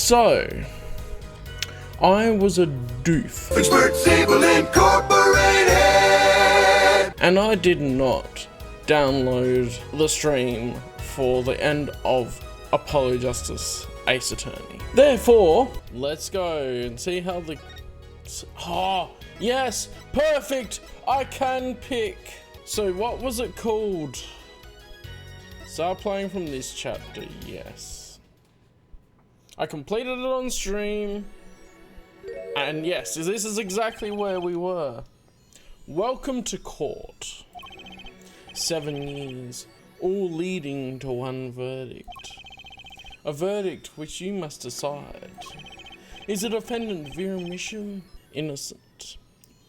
So, I was a doof. Experts Evil Incorporated! And I did not download the stream for the end of Apollo Justice Ace Attorney. Therefore, let's go and see how the... Oh, yes, perfect! I can pick. So what was it called? Start playing from this chapter, yes. I completed it on stream. And yes, this is exactly where we were. Welcome to court. 7 years, all leading to one verdict. A verdict which you must decide. Is the defendant Vera Misham innocent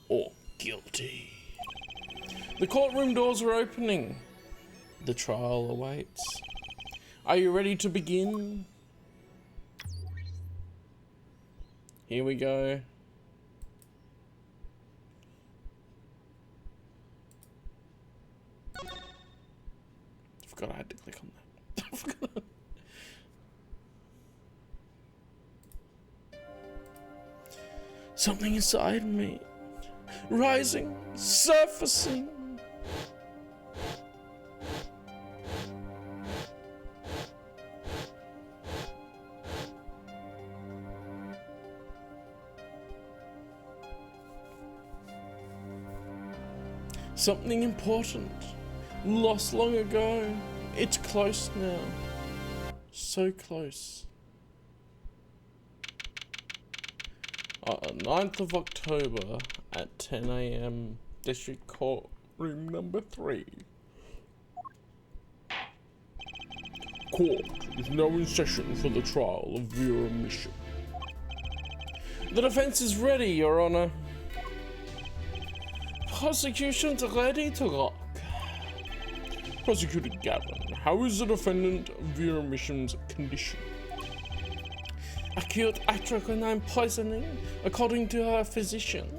or guilty? The courtroom doors are opening. The trial awaits. Are you ready to begin? Here we go. I forgot I had to click on that. Something inside me, rising, surfacing. Something important, lost long ago. It's close now, so close. 9th of October at 10 AM, District Court, room number 3. Court is now in session for the trial of Vera Misham. The defense is ready, Your Honor. Prosecution's ready to rock. Prosecutor Gavin, how is the defendant Vera Misham's condition? Acute atrocinine poisoning, according to her physician.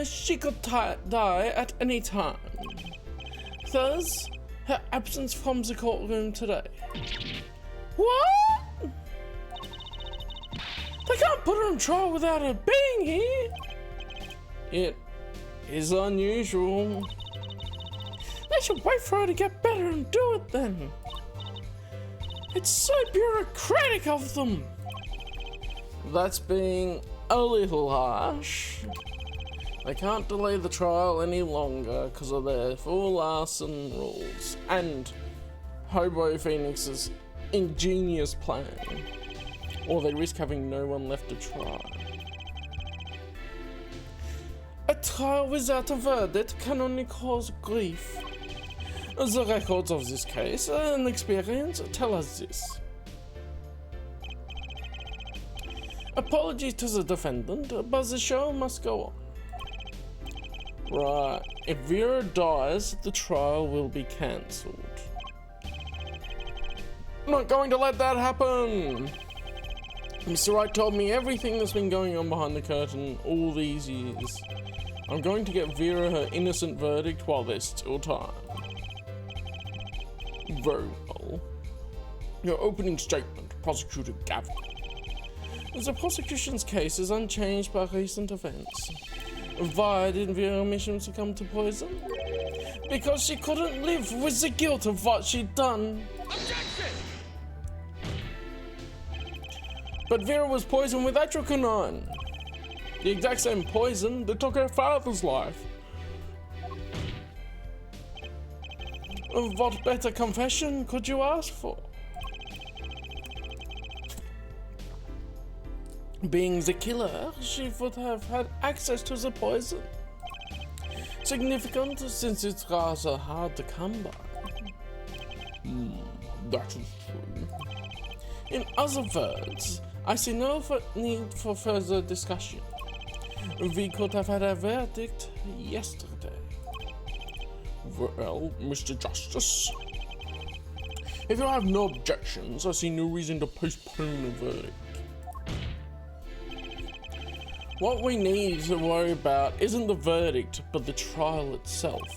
She could die at any time. Thus, her absence from the courtroom today. What? They can't put her on trial without her being here. It is unusual. They should wait for her to get better and do it then. It's so bureaucratic of them. That's being a little harsh. They can't delay the trial any longer because of their full arson rules and Hobo Phoenix's ingenious plan, or they risk having no one left to try. A trial without a verdict can only cause grief. The records of this case and experience tell us this. Apologies to the defendant, but the show must go on. Right, if Vera dies, the trial will be cancelled. I'm not going to let that happen! Mr. Wright told me everything that's been going on behind the curtain all these years. I'm going to get Vera her innocent verdict while there's still time. Very well. Your opening statement, Prosecutor Gavin. The prosecution's case is unchanged by recent events. Why did Vera Misham succumb to poison? Because she couldn't live with the guilt of what she'd done. Objection! But Vera was poisoned with atrocinine. The exact same poison that took her father's life. What better confession could you ask for? Being the killer, she would have had access to the poison. Significant since it's rather hard to come by. That is true. In other words, I see no need for further discussion. We could have had a verdict yesterday. Well, Mr. Justice, if you have no objections, I see no reason to postpone the verdict. What we need to worry about isn't the verdict, but the trial itself.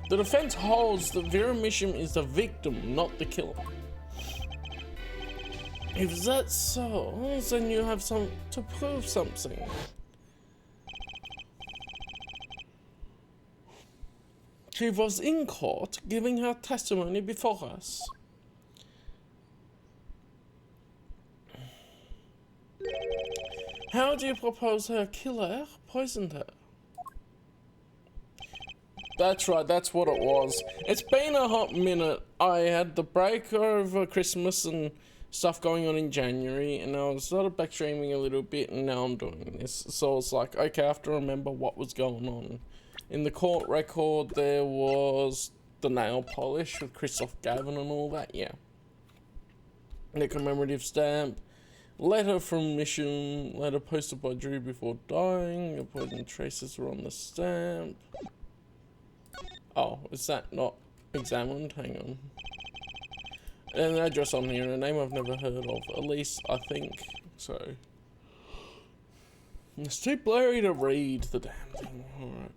The defense holds that Vera Misham is the victim, not the killer. If that's so, then you have some to prove something. She was in court giving her testimony before us. How do you propose her killer poisoned her? That's right, that's what it was. It's been a hot minute. I had the break over Christmas and stuff going on in January, and I was sort of back streaming a little bit, and now I'm doing this. So I was like, okay, I have to remember what was going on. In the court record, there was the nail polish with Christoph Gavin and all that, yeah. The commemorative stamp. Letter from mission. Letter posted by Drew before dying. The poison traces were on the stamp. Oh, is that not examined? Hang on. And an address on here, a name I've never heard of. Elise, I think. So. It's too blurry to read the damn thing. Alright.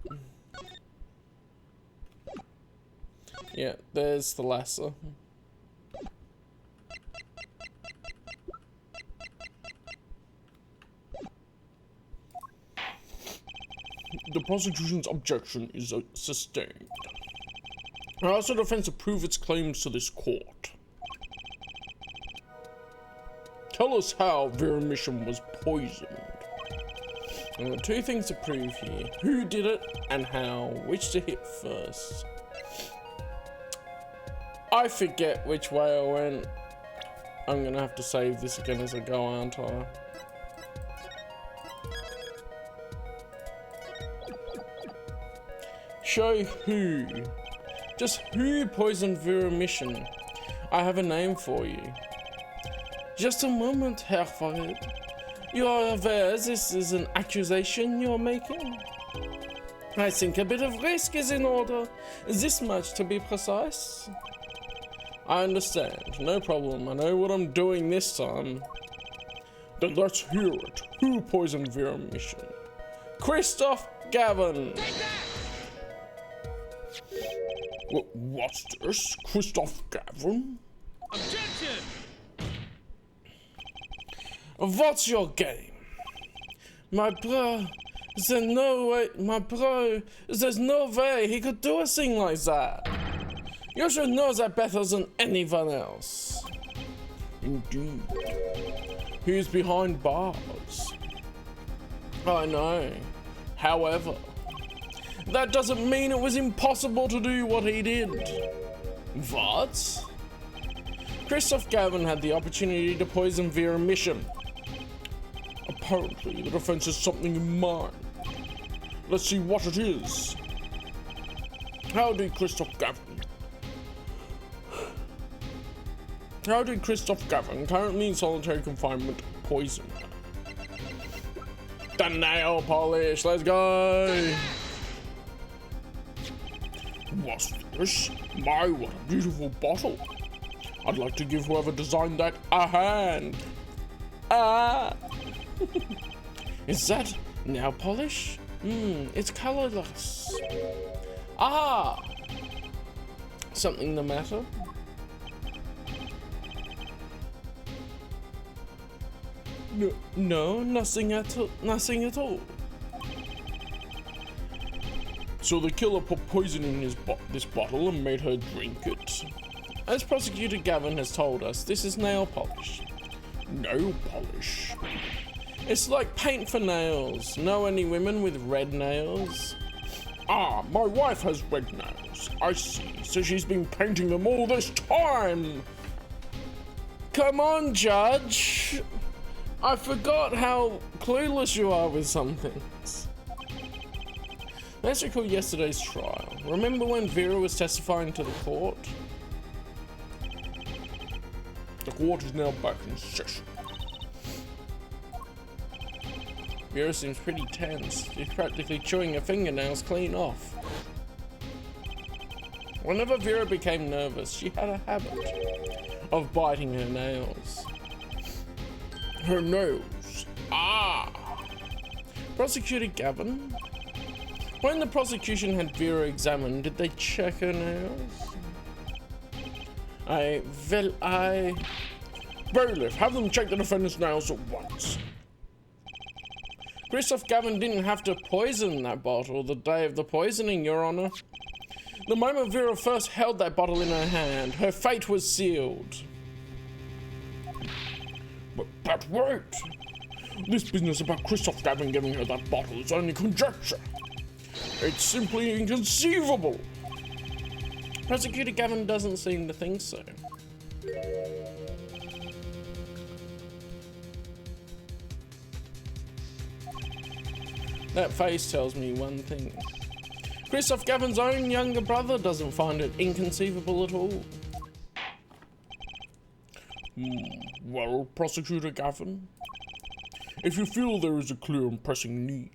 Yeah, there's the Lasser. The prosecution's objection is sustained. I ask the defense to prove its claims to this court. Tell us how Vera Mission was poisoned. There are two things to prove here. Who did it and how. Which to hit first. I forget which way I went. I'm gonna have to save this again as I go, aren't I? Show who. Just who poisoned Vera Mission. I have a name for you. Just a moment, Herr Farid. You are aware this is an accusation you're making? I think a bit of risk is in order. This much to be precise. I understand. No problem. I know what I'm doing this time. Then let's hear it. Who poisoned Vera Mission? Christoph Gavin. What's this? Christoph Gavin? Objection! What's your game? My bro, there's no way he could do a thing like that. You should know that better than anyone else. Indeed. He's behind bars. I know. However, that doesn't mean it was impossible to do what he did. What? Christoph Gavin had the opportunity to poison Vera Mission. Apparently, the defense has something in mind. Let's see what it is. How did Christoph Gavin, currently in solitary confinement, poison her? The nail polish, let's go! What's this? My, what a beautiful bottle. I'd like to give whoever designed that a hand. Ah! Is that nail polish? It's colorless. Ah! Something the matter? No, nothing at all. So the killer put poison in this bottle and made her drink it. As Prosecutor Gavin has told us, this is nail polish. Nail polish? It's like paint for nails. Know any women with red nails? Ah, my wife has red nails. I see. So she's been painting them all this time. Come on, Judge. I forgot how clueless you are with some things. Let's recall yesterday's trial. Remember when Vera was testifying to the court? The court is now back in session. Vera seems pretty tense. She's practically chewing her fingernails clean off. Whenever Vera became nervous, she had a habit of biting her nails. Her nose. Ah! Prosecutor Gavin? When the prosecution had Vera examined, did they check her nails? Bailiff, have them check the defendant's nails at once. Christoph Gavin didn't have to poison that bottle the day of the poisoning, Your Honor. The moment Vera first held that bottle in her hand, her fate was sealed. But wait! This business about Christoph Gavin giving her that bottle is only conjecture. It's simply inconceivable. Prosecutor Gavin doesn't seem to think so. That face tells me one thing. Christoph Gavin's own younger brother doesn't find it inconceivable at all. Well, Prosecutor Gavin, if you feel there is a clear and pressing need,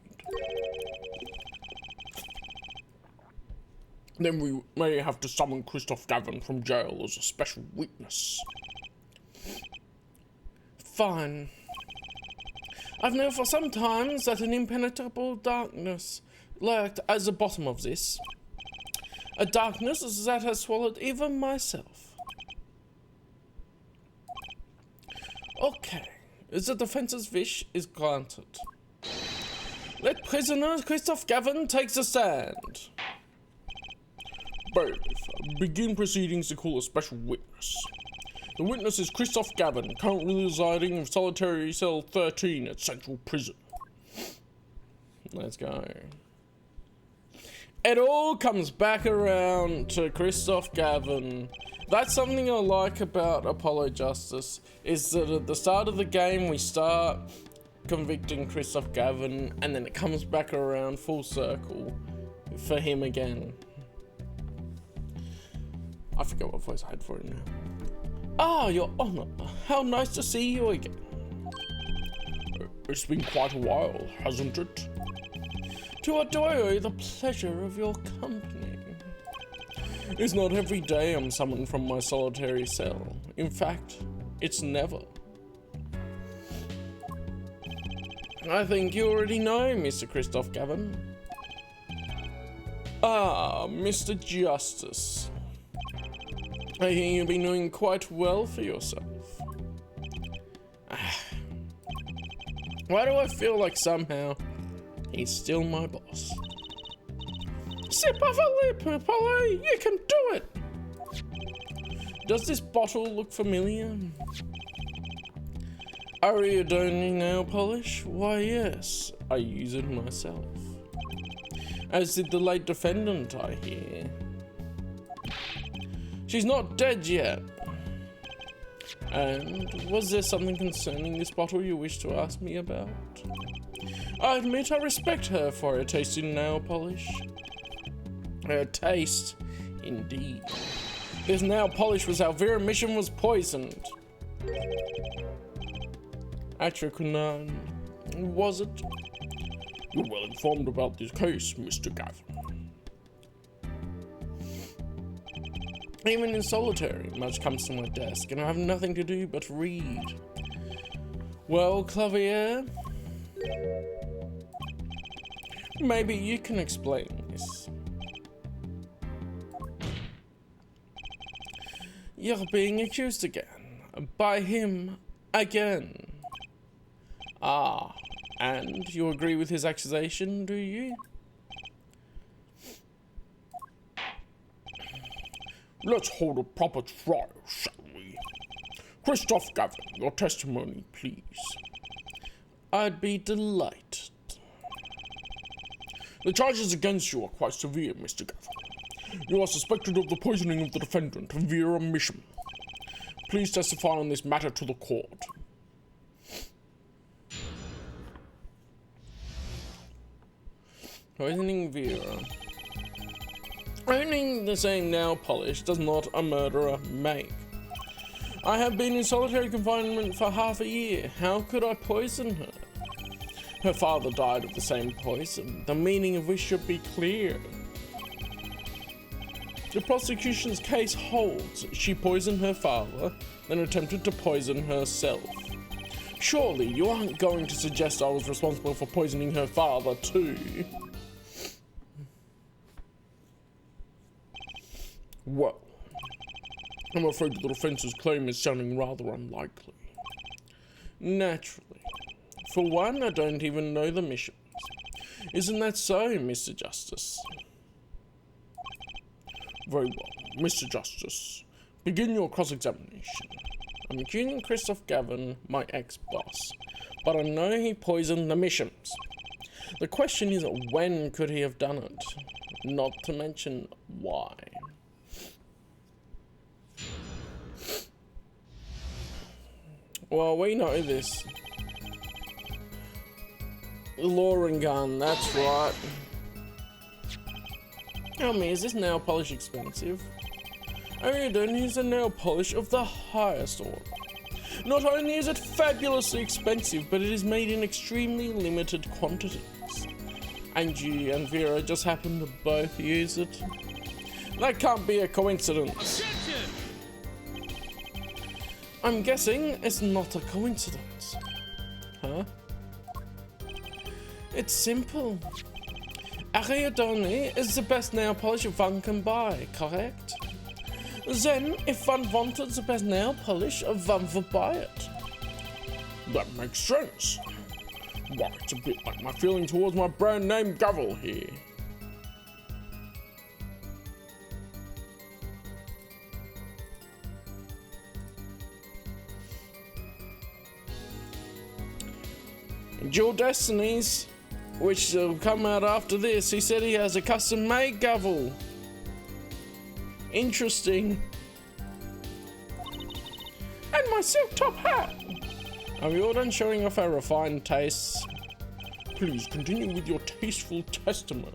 then we may have to summon Christoph Gavin from jail as a special witness. Fine. I've known for some time that an impenetrable darkness lurked at the bottom of this. A darkness that has swallowed even myself. Okay, the defense's wish is granted. Let prisoner Christoph Gavin take the stand. Bailiff, begin proceedings to call a special witness. The witness is Christoph Gavin, currently residing in solitary cell 13 at Central Prison. Let's go. It all comes back around to Christoph Gavin. That's something I like about Apollo Justice, is that at the start of the game we start convicting Christoph Gavin and then it comes back around full circle for him again. I forget what voice I had for it now. Ah, Your Honor, how nice to see you again. It's been quite a while, hasn't it? To adore the pleasure of your company. It's not every day I'm summoned from my solitary cell. In fact, it's never. I think you already know, Mr. Christoph Gavin. Ah, Mr. Justice. I hear you've been doing quite well for yourself. Why do I feel like somehow he's still my boss? Sip off a lip, Apollo, you can do it! Does this bottle look familiar? Ariadone nail polish? Why yes, I use it myself. As did the late defendant, I hear. She's not dead yet. And was there something concerning this bottle you wish to ask me about? I admit I respect her for her taste in nail polish. Her taste, indeed. This nail polish was how Vera Mission was poisoned. Atrakunan, was it? You're well informed about this case, Mr. Gavin. Even in solitary, much comes to my desk, and I have nothing to do but read. Well, Clavier, maybe you can explain this. You're being accused again. By him, again. Ah, and you agree with his accusation, do you? Let's hold a proper trial, shall we? Christoph Gavin, your testimony, please. I'd be delighted. The charges against you are quite severe, Mr. Gavin. You are suspected of the poisoning of the defendant, Vera Mission. Please testify on this matter to the court. Poisoning Vera. Owning the same nail polish does not a murderer make. I have been in solitary confinement for half a year. How could I poison her? Her father died of the same poison, the meaning of which should be clear. The prosecution's case holds she poisoned her father, then attempted to poison herself. Surely you aren't going to suggest I was responsible for poisoning her father too? Well, I'm afraid the defense's claim is sounding rather unlikely. Naturally. For one, I don't even know the missions. Isn't that so, Mr. Justice? Very well, Mr. Justice. Begin your cross-examination. I'm accusing Christoph Gavin, my ex-boss, but I know he poisoned the missions. The question is, when could he have done it? Not to mention why. Well, we know this. Law and gun, that's right. Tell me, is this nail polish expensive? Oh, you don't use a nail polish of the highest order. Not only is it fabulously expensive, but it is made in extremely limited quantities. And you and Vera just happen to both use it? That can't be a coincidence. I'm guessing it's not a coincidence. Huh? It's simple. Ariadne is the best nail polish one can buy, correct? Then, if one wanted the best nail polish, one would buy it. That makes sense. Why, it's a bit like my feeling towards my brand name gavel here. Dual Destinies, which will come out after this, he said he has a custom-made gavel. Interesting. And my silk top hat. Are we all done showing off our refined tastes? Please continue with your tasteful testimony.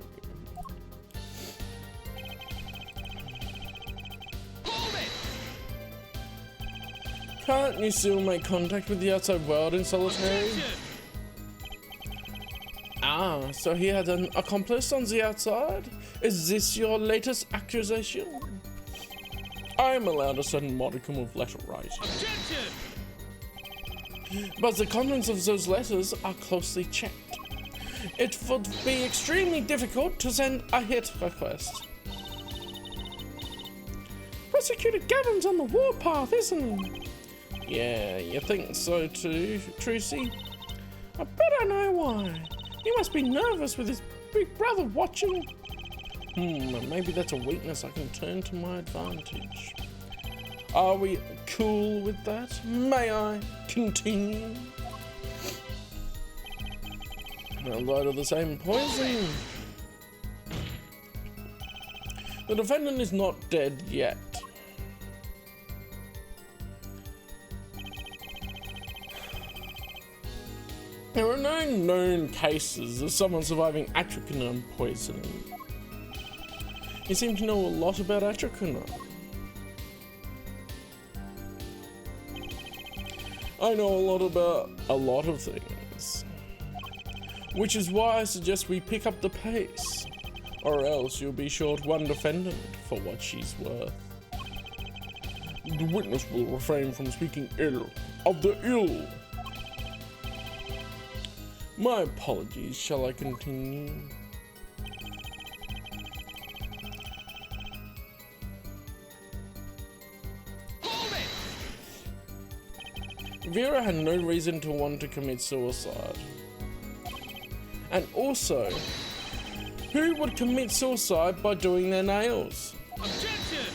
Can't you still make contact with the outside world in solitary? Ah, so he had an accomplice on the outside? Is this your latest accusation? I am allowed a certain modicum of letter writing. Objection! But the contents of those letters are closely checked. It would be extremely difficult to send a hit request. Prosecutor Gavin's on the warpath, isn't he? Yeah, you think so too, Trucy? I bet I know why. He must be nervous with his big brother watching. Maybe that's a weakness I can turn to my advantage. Are we cool with that? May I continue? A lot of the same poison. The defendant is not dead yet. There are no known cases of someone surviving atrochinone poisoning. You seem to know a lot about atrochinone. I know a lot about a lot of things. Which is why I suggest we pick up the pace, or else you'll be short one defendant for what she's worth. The witness will refrain from speaking ill of the ill. My apologies, shall I continue? Vera had no reason to want to commit suicide. And also, who would commit suicide by doing their nails? Objection!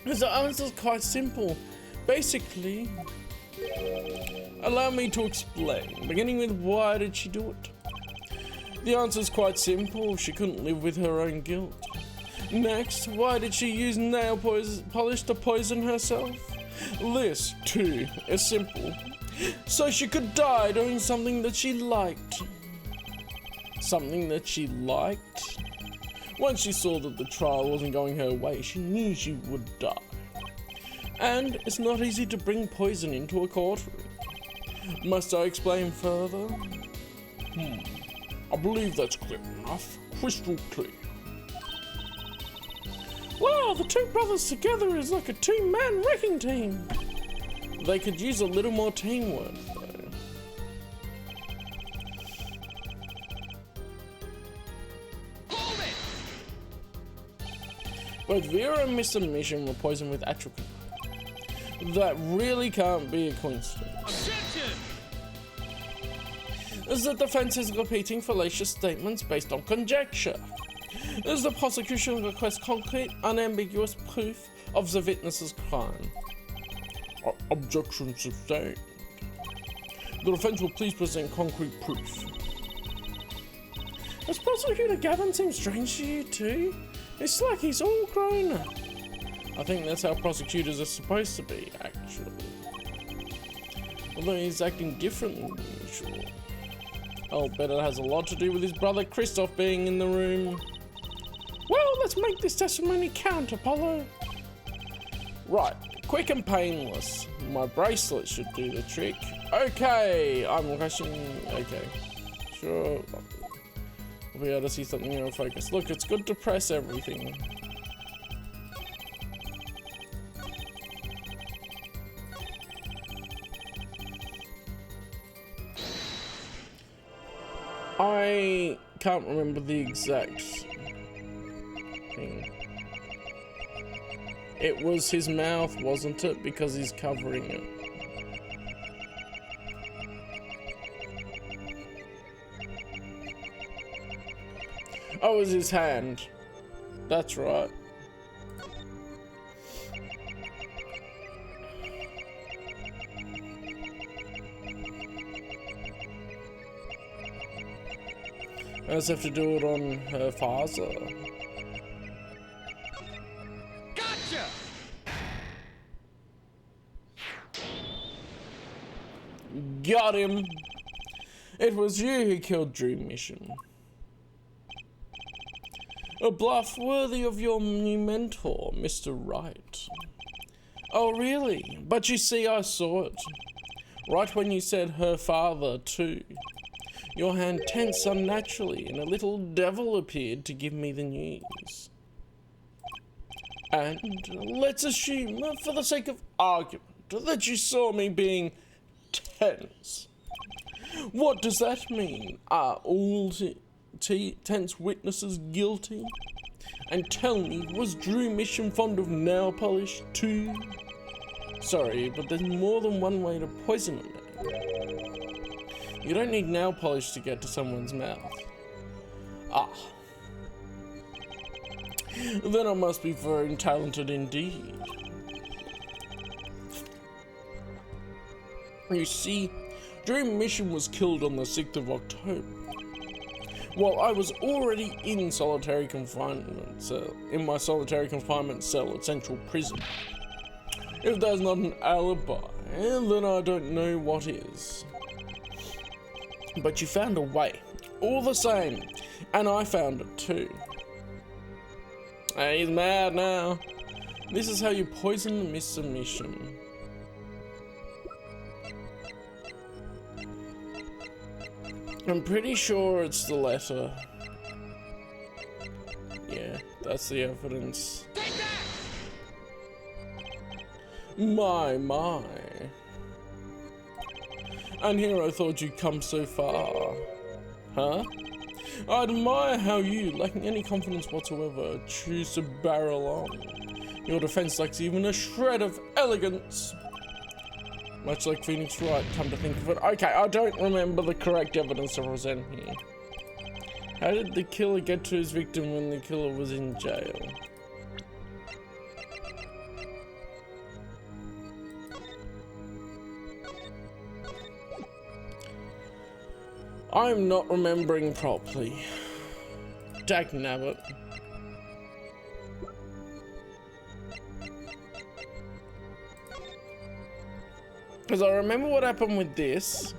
The answer is quite simple. Basically, allow me to explain, beginning with why did she do it? The answer is quite simple. She couldn't live with her own guilt. Next, why did she use nail polish to poison herself? This, too, is simple. So she could die doing something that she liked. Something that she liked? Once she saw that the trial wasn't going her way, she knew she would die. And it's not easy to bring poison into a courtroom. Must I explain further? I believe that's clear enough. Crystal clear. Wow, the two brothers together is like a two-man wrecking team. They could use a little more teamwork, though. Both Vera and Mr. Mission were poisoned with atropine. That really can't be a coincidence. as the defense is repeating fallacious statements based on conjecture. As the prosecution requests concrete, unambiguous proof of the witness's crime. Objection sustained. The defense will please present concrete proof. Does Prosecutor Gavin seem strange to you too? It's like he's all grown up. I think that's how prosecutors are supposed to be, actually. Although he's acting differently than usual. I'll bet it has a lot to do with his brother Christoph being in the room. Well, let's make this testimony count, Apollo. Right, quick and painless. My bracelet should do the trick. Okay, I'm questioning. Okay, sure. I'll be able to see something in focus. Look, it's good to press everything. I can't remember the exact thing. It was his mouth, wasn't it? Because he's covering it. Oh, it was his hand. That's right. I just have to do it on her father. Gotcha! Got him! It was you who killed Dream Mission. A bluff worthy of your new mentor, Mr. Wright. Oh, really? But you see, I saw it. Right when you said her father, too. Your hand tensed unnaturally, and a little devil appeared to give me the news. And let's assume, for the sake of argument, that you saw me being tense. What does that mean? Are all tense witnesses guilty? And tell me, was Drew Mission fond of nail polish too? Sorry, but there's more than one way to poison a man. You don't need nail polish to get to someone's mouth. Ah. Then I must be very talented indeed. You see, Dream Mission was killed on the 6th of October. While I was already in solitary confinement, in my solitary confinement cell at Central Prison. If there's not an alibi, then I don't know what is. But you found a way, all the same, and I found it too. He's mad now. This is how you poison the Mr. Mission. I'm pretty sure it's the letter. Yeah, that's the evidence. My. And here I thought you'd come so far. Huh? I admire how you, lacking any confidence whatsoever, choose to barrel on. Your defense lacks even a shred of elegance. Much like Phoenix Wright, come to think of it. Okay, I don't remember the correct evidence to present here. How did the killer get to his victim when the killer was in jail? I'm not remembering properly. Dagnabbit. Because I remember what happened with this.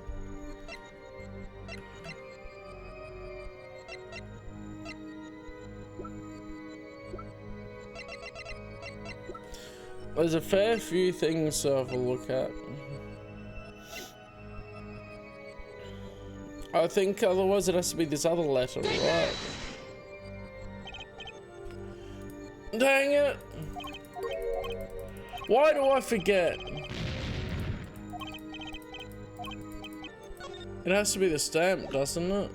There's a fair few things to have a look at. I think otherwise it has to be this other letter, right? Dang it! Why do I forget? It has to be the stamp, doesn't it?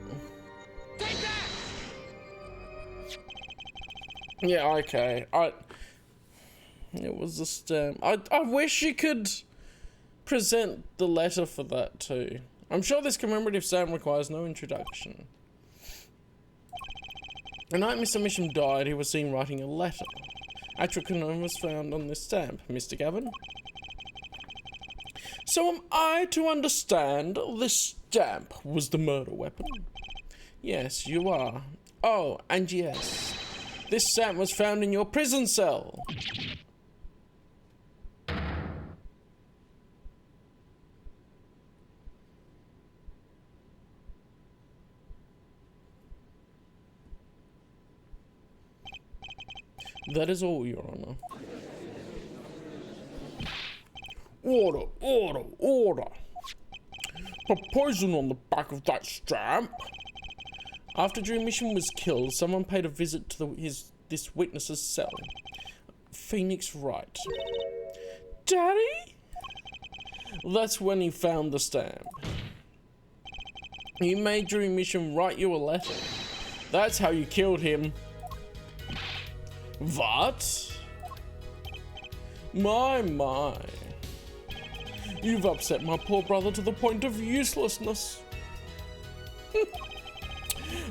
Yeah, okay. It was the stamp. I wish you could present the letter for that too. I'm sure this commemorative stamp requires no introduction. The night Mr. Misham died, he was seen writing a letter. Actual cannon was found on this stamp, Mr. Gavin. So am I to understand this stamp was the murder weapon? Yes, you are. Oh, and yes, this stamp was found in your prison cell. That is all, Your Honor. Order, order, order. Put poison on the back of that stamp. After Drew Mission was killed, someone paid a visit to this witness's cell. Phoenix Wright. Daddy? That's when he found the stamp. He made Drew Mission write you a letter. That's how you killed him. What? My. You've upset my poor brother to the point of uselessness.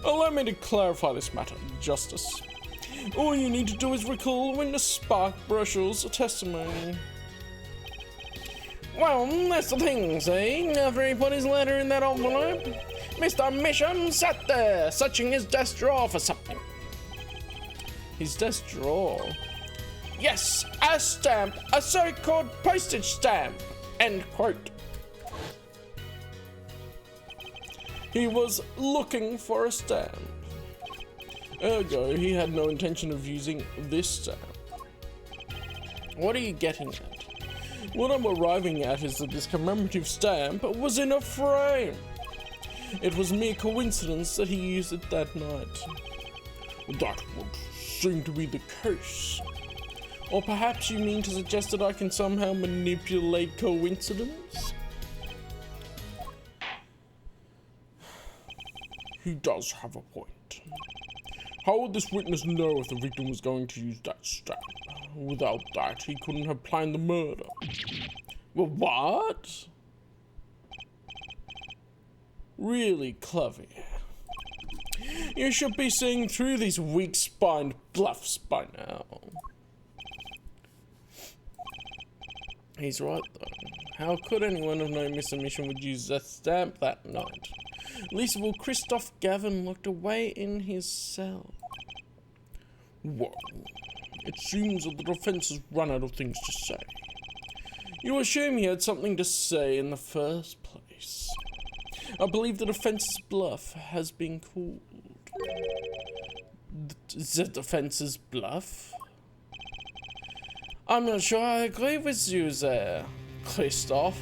Allow me to clarify this matter, Justice. All you need to do is recall witness Sparkbrush's testimony. Well, that's the thing, see? After he put his letter in that envelope, Mr. Misham sat there, searching his desk drawer for something. His desk drawer? Yes, a stamp, a so-called postage stamp. End quote. He was looking for a stamp. Ergo, he had no intention of using this stamp. What are you getting at? What I'm arriving at is that this commemorative stamp was in a frame. It was mere coincidence that he used it that night. That would seem to be the case. Or perhaps you mean to suggest that I can somehow manipulate coincidence? He does have a point. How would this witness know if the victim was going to use that stamp? Without that, he couldn't have planned the murder. Well, what? Really clever. You should be seeing through these weak-spined bluffs by now. He's right, though. How could anyone have known Mr. Mission would use that stamp that night? Least of all, Christoph Gavin locked away in his cell. Whoa. It seems that the defense has run out of things to say. You assume he had something to say in the first place. I believe the defense's bluff has been called. The defense's bluff? I'm not sure I agree with you there, Christoph.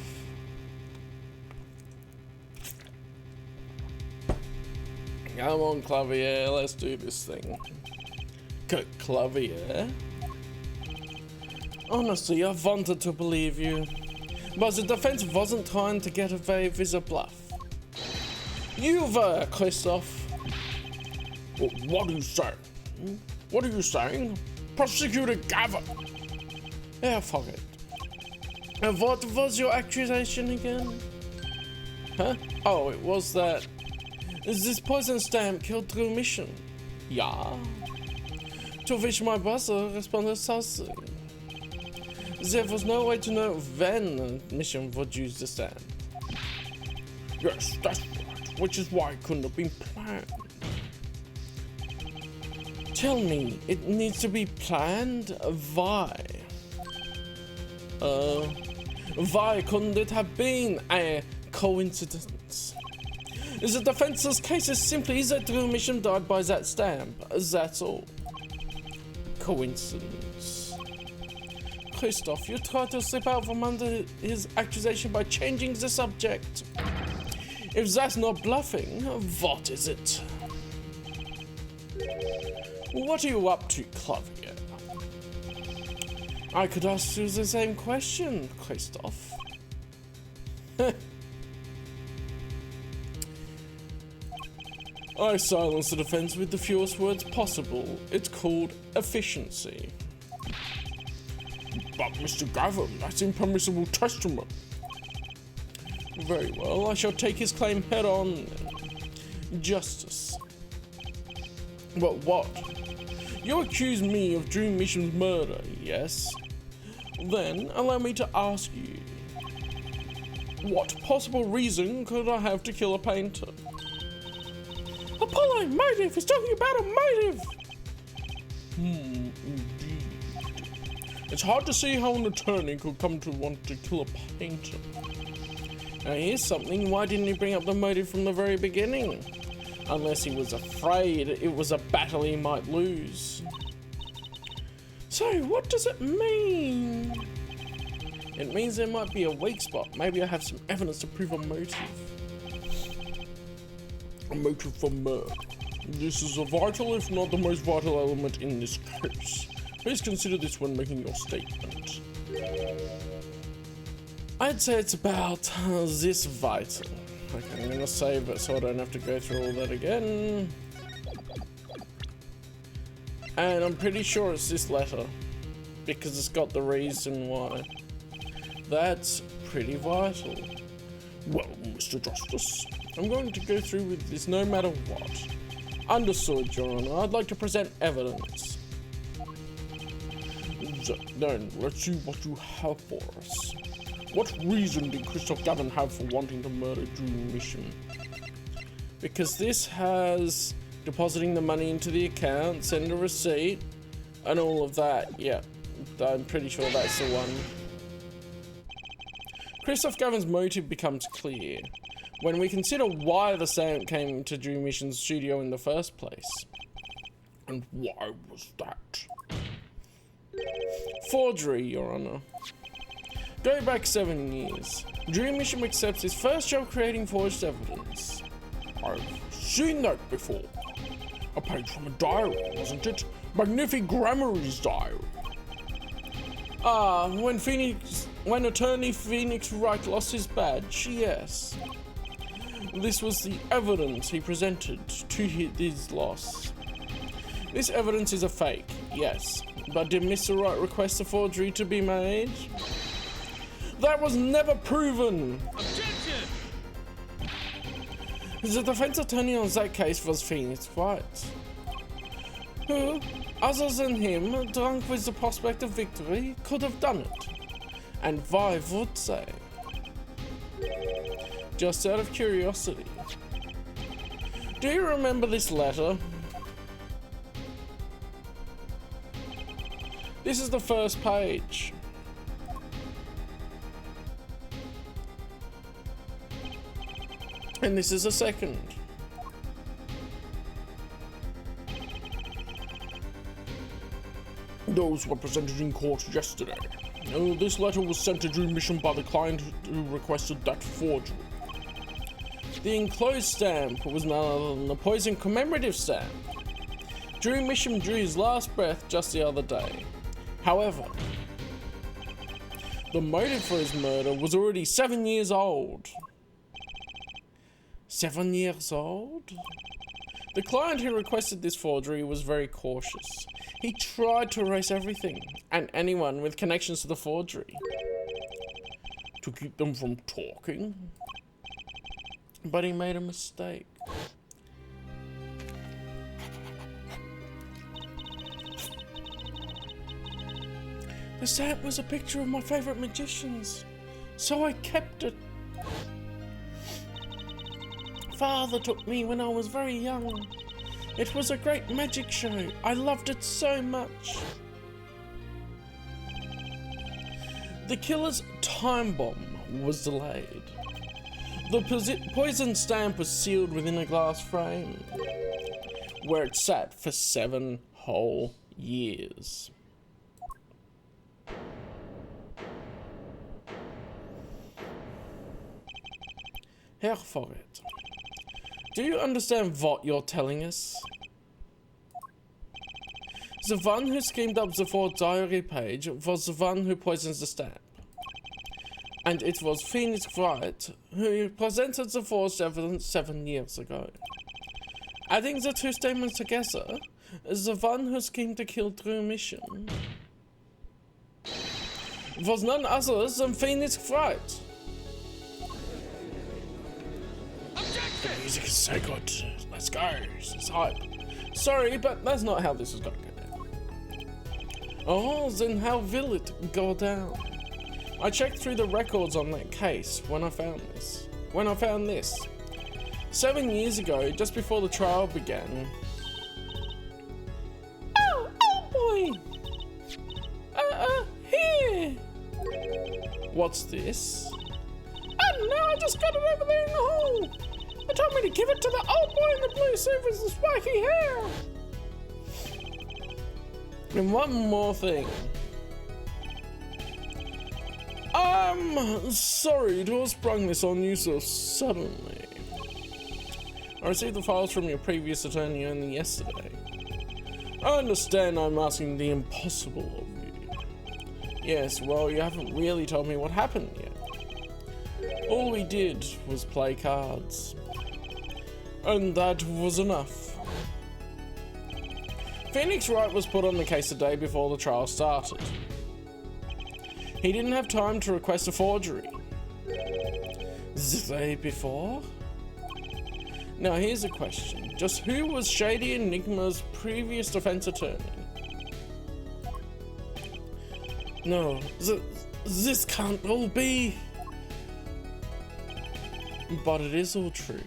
Come on, Clavier, let's do this thing. Clavier? Honestly, I wanted to believe you, but the defense wasn't trying to get away with a bluff. You were, Christoph. What are you saying? What are you saying? Prosecutor Gavin! Yeah, fuck it. And what was your accusation again? Huh? Oh, it was that... This poison stamp killed Drew Mission. Yeah. To which my brother responded saucy. There was no way to know when Mission would use the stamp. Yes, that's right. Which is why it couldn't have been planned. Tell me, it needs to be planned? Why? Why couldn't it have been a coincidence? The defense's case is simply that Drew Mission died by that stamp. That's all. Coincidence. Christoph, you tried to slip out from under his accusation by changing the subject. If that's not bluffing, what is it? What are you up to, Clavier? I could ask you the same question, Christoph. I silence the defense with the fewest words possible. It's called efficiency. But Mr. Gavin, that's impermissible testimony. Very well, I shall take his claim head on. Justice. But what? You accuse me of Dream Mission's murder, yes? Then, allow me to ask you, what possible reason could I have to kill a painter? Apollo, motive! He's talking about a motive! Indeed. It's hard to see how an attorney could come to want to kill a painter. Now here's something, why didn't he bring up the motive from the very beginning? Unless he was afraid it was a battle he might lose. So, what does it mean? It means there might be a weak spot. Maybe I have some evidence to prove a motive. A motive for murder. This is a vital, if not the most vital element in this case. Please consider this when making your statement. I'd say it's about this vital. Okay, I'm gonna save it so I don't have to go through all that again. And I'm pretty sure it's this letter, because it's got the reason why. That's pretty vital. Well, Mr. Justice, I'm going to go through with this no matter what. Understood, Your Honor. I'd like to present evidence. Then, let's see what you have for us. What reason did Christoph Gavin have for wanting to murder Dream Mission? Because this has depositing the money into the account, send a receipt, and all of that. Yeah, I'm pretty sure that's the one. Christoph Gavin's motive becomes clear when we consider why the stamp came to Dream Mission's studio in the first place. And why was that? Forgery, Your Honor. Go back 7 years. Dream Mission accepts his first job creating forged evidence. I've seen that before. A page from a diary, wasn't it? Magnific Grammary's diary. Ah, when Attorney Phoenix Wright lost his badge, yes. This was the evidence he presented to his loss. This evidence is a fake, yes. But did Mr. Wright request a forgery to be made? That was never proven! Objection! The defense attorney on that case was Phoenix Wright, who, other than him, drunk with the prospect of victory, could have done it. And why would they? Just out of curiosity. Do you remember this letter? This is the first page. And this is the second. Those were presented in court yesterday. This letter was sent to Dream Mission by the client who requested that forgery. The enclosed stamp was none other than the poison commemorative stamp. Dream Mission drew his last breath just the other day. However, the motive for his murder was already 7 years old. 7 years old? The client who requested this forgery was very cautious. He tried to erase everything and anyone with connections to the forgery to keep them from talking. But he made a mistake. The stamp was a picture of my favorite magicians, so I kept it. Father took me when I was very young. It was a great magic show. I loved it so much. The killer's time bomb was delayed. The poison stamp was sealed within a glass frame, where it sat for 7 whole years. Herr Forret, do you understand what you're telling us? The one who schemed up the 4 diary page was the one who poisons the stamp. And it was Phoenix Wright who presented the forged evidence 7 years ago. Adding the 2 statements together is the one who schemed to kill Dream Mission was none other than Phoenix Wright. music is so good. Let's go. It's hype. Sorry, but that's not how this is going to go down. Oh, then how will it go down? I checked through the records on that case when I found this. 7 years ago, just before the trial began. Oh boy! Here! What's this? Oh no, I just got it over there in the hole! They told me to give it to the old boy in the blue suit with the spiky hair! And one more thing. I'm sorry to have sprung this on you so suddenly. I received the files from your previous attorney only yesterday. I understand I'm asking the impossible of you. Yes, well, you haven't really told me what happened yet. All we did was play cards. And that was enough. Phoenix Wright was put on the case the day before the trial started. He didn't have time to request a forgery. The day before? Now here's a question. Just who was Shady Enigma's previous defense attorney? No, this can't all be. But it is all true.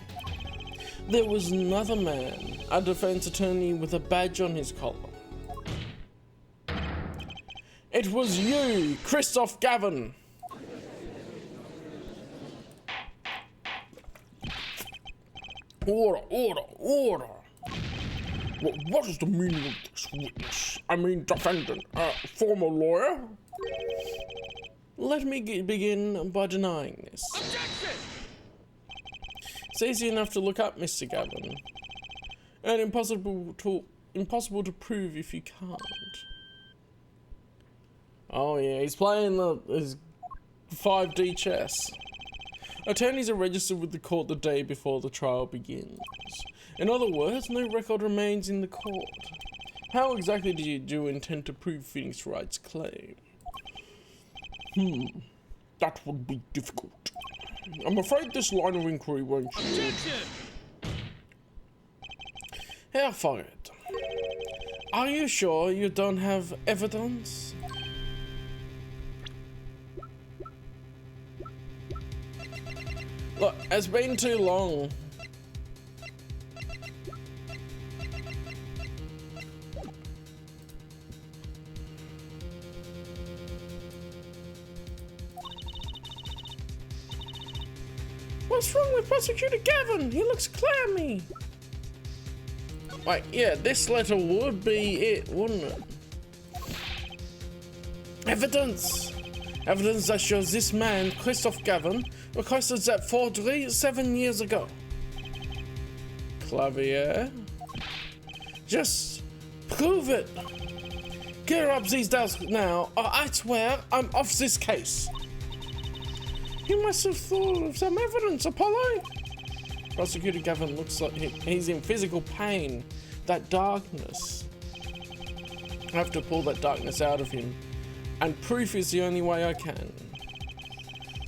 There was another man, a defense attorney with a badge on his collar. It was you, Christoph Gavin. Order, order, order. What is the meaning of this witness? I mean defendant, former lawyer? Let me begin by denying this. Objection! It's easy enough to look up, Mr. Gavin. And impossible to prove if you can't. Oh yeah, he's playing his 5D chess. Attorneys are registered with the court the day before the trial begins. In other words, no record remains in the court. How exactly do you intend to prove Phoenix Wright's claim? That would be difficult. I'm afraid this line of inquiry won't yield. Here, for it. Are you sure you don't have evidence? Look, it's been too long. What's wrong with Prosecutor Gavin? He looks clammy. Wait, yeah, this letter would be it, wouldn't it? Evidence! Evidence that shows this man, Christoph Gavin, requested that forgery 7 years ago. Clavier? Just prove it. Gear up these desks now, or I swear I'm off this case. You must have thought of some evidence, Apollo. Prosecutor Gavin looks like he's in physical pain. That darkness. I have to pull that darkness out of him. And proof is the only way I can.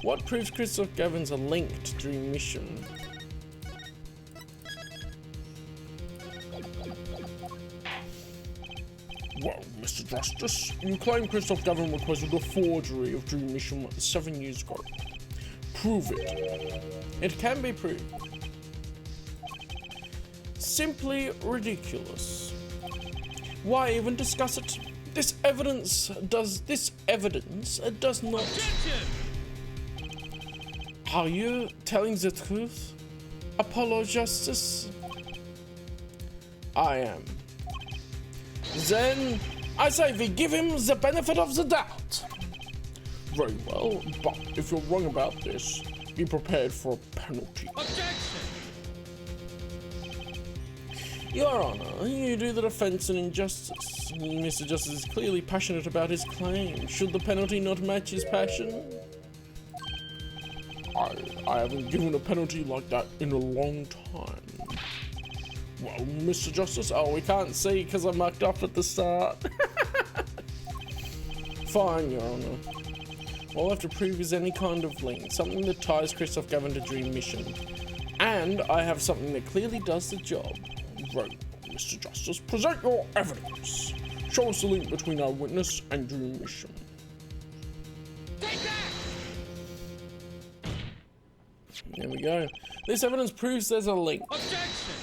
What proves Christoph Gavin's a linked dream mission? Well, Mr. Justice, you claim Christoph Gavin requested a forgery of dream mission 7 years ago. Prove it. It can be proved. Simply ridiculous. Why even discuss it? This evidence does not. Objection! Are you telling the truth, Apollo Justice? I am. Then I say we give him the benefit of the doubt. Very well, but if you're wrong about this, be prepared for a penalty. Objection! Your Honor, you do the defense an injustice. Mr. Justice is clearly passionate about his claim. Should the penalty not match his passion? I haven't given a penalty like that in a long time. Well, Mr. Justice, we can't see because I mucked up at the start. Fine, Your Honor. All I have to prove is any kind of link, something that ties Christoph Gavin to Dream Mission. And I have something that clearly does the job. Right, Mr. Justice, present your evidence. Show us the link between our witness and your mission. Take that! There we go. This evidence proves there's a link. Objection!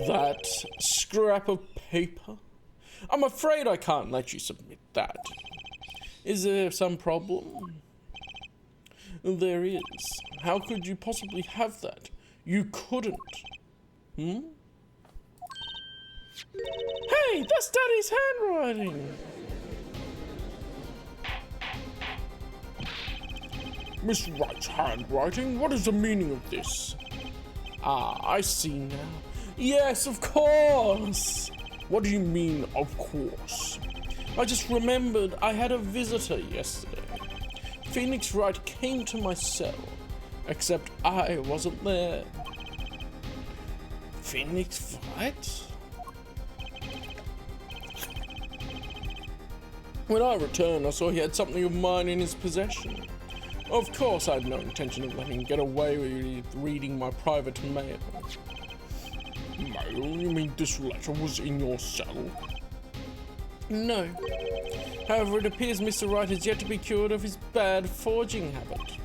That scrap of paper? I'm afraid I can't let you submit that. Is there some problem? There is. How could you possibly have that? You couldn't. Hey, that's Daddy's handwriting! Miss Wright's handwriting? What is the meaning of this? Ah, I see now. Yes, of course! What do you mean, of course? I just remembered I had a visitor yesterday. Phoenix Wright came to my cell, except I wasn't there. Phoenix Wright? When I returned, I saw he had something of mine in his possession. Of course, I had no intention of letting him get away with reading my private mail. Mail? You mean this letter was in your cell? No. However, it appears Mr. Wright has yet to be cured of his bad forging habit.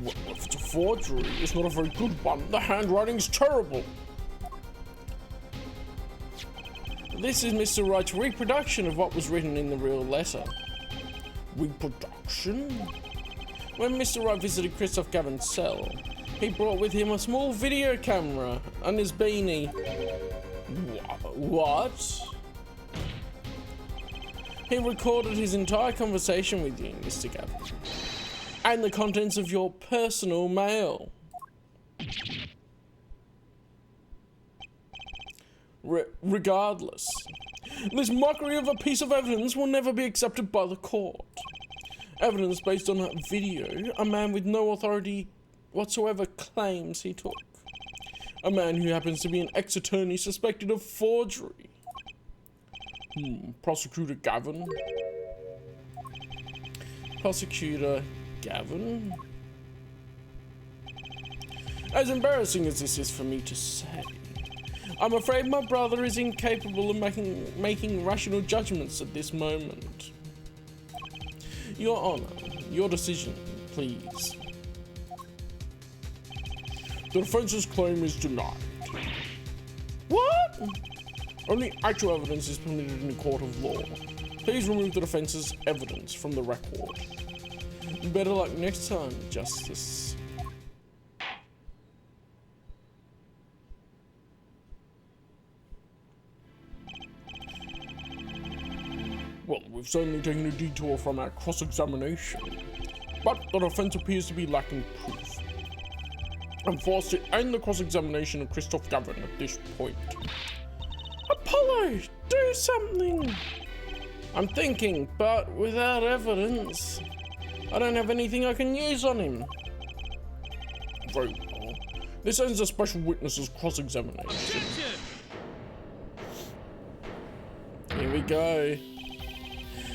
Well, if it's a forgery, it's not a very good one. The handwriting's terrible. This is Mr. Wright's reproduction of what was written in the real letter. Reproduction? When Mr. Wright visited Christoph Gavin's cell, he brought with him a small video camera and his beanie. What? He recorded his entire conversation with you, Mr. Gavin, and the contents of your personal mail. Regardless, this mockery of a piece of evidence will never be accepted by the court. Evidence based on a video a man with no authority whatsoever claims he took. A man who happens to be an ex-attorney suspected of forgery. Prosecutor Gavin? Prosecutor Gavin? As embarrassing as this is for me to say, I'm afraid my brother is incapable of making rational judgments at this moment. Your Honor, your decision, please. The defense's claim is denied. What? Only actual evidence is permitted in a court of law. Please remove the defense's evidence from the record. Better luck next time, Justice. Well, we've certainly taken a detour from our cross-examination, but the defense appears to be lacking proof. I'm forced to end the cross-examination of Christoph Gavin at this point. Apollo, do something! I'm thinking, but without evidence, I don't have anything I can use on him. Very well. This ends a special witness's cross-examination. Here we go.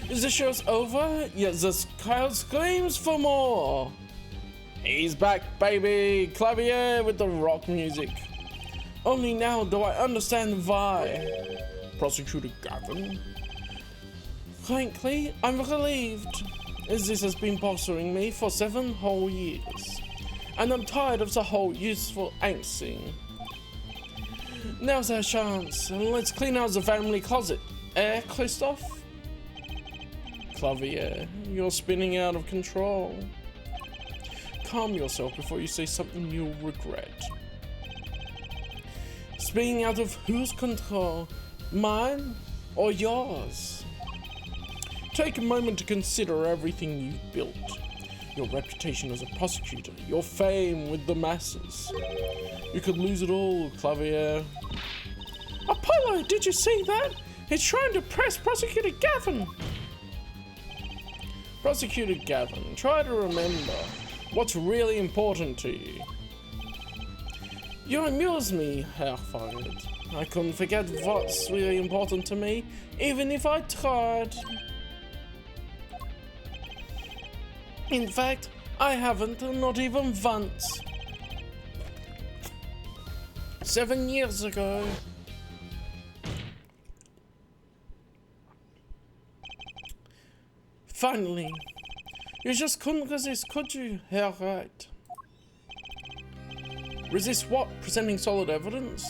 Is the show's over? Yes, this crowd screams for more. He's back, baby! Clavier with the rock music. Only now do I understand why. Prosecutor Gavin. Frankly, I'm relieved, as this has been bothering me for 7 whole years. And I'm tired of the whole useful angsting. Now's our chance, and let's clean out the family closet. Christoph? Clavier, you're spinning out of control. Calm yourself before you say something you'll regret. Spinning out of whose control? Mine or yours? Take a moment to consider everything you've built. Your reputation as a prosecutor, your fame with the masses. You could lose it all, Clavier. Apollo, did you see that? He's trying to press Prosecutor Gavin. Prosecutor Gavin, try to remember what's really important to you. You amuse me, Herr Faggot. I couldn't forget what's really important to me, even if I tried. In fact, I haven't, not even once. 7 years ago. Finally. You just couldn't resist, could you? Yeah, right. Resist what? Presenting solid evidence?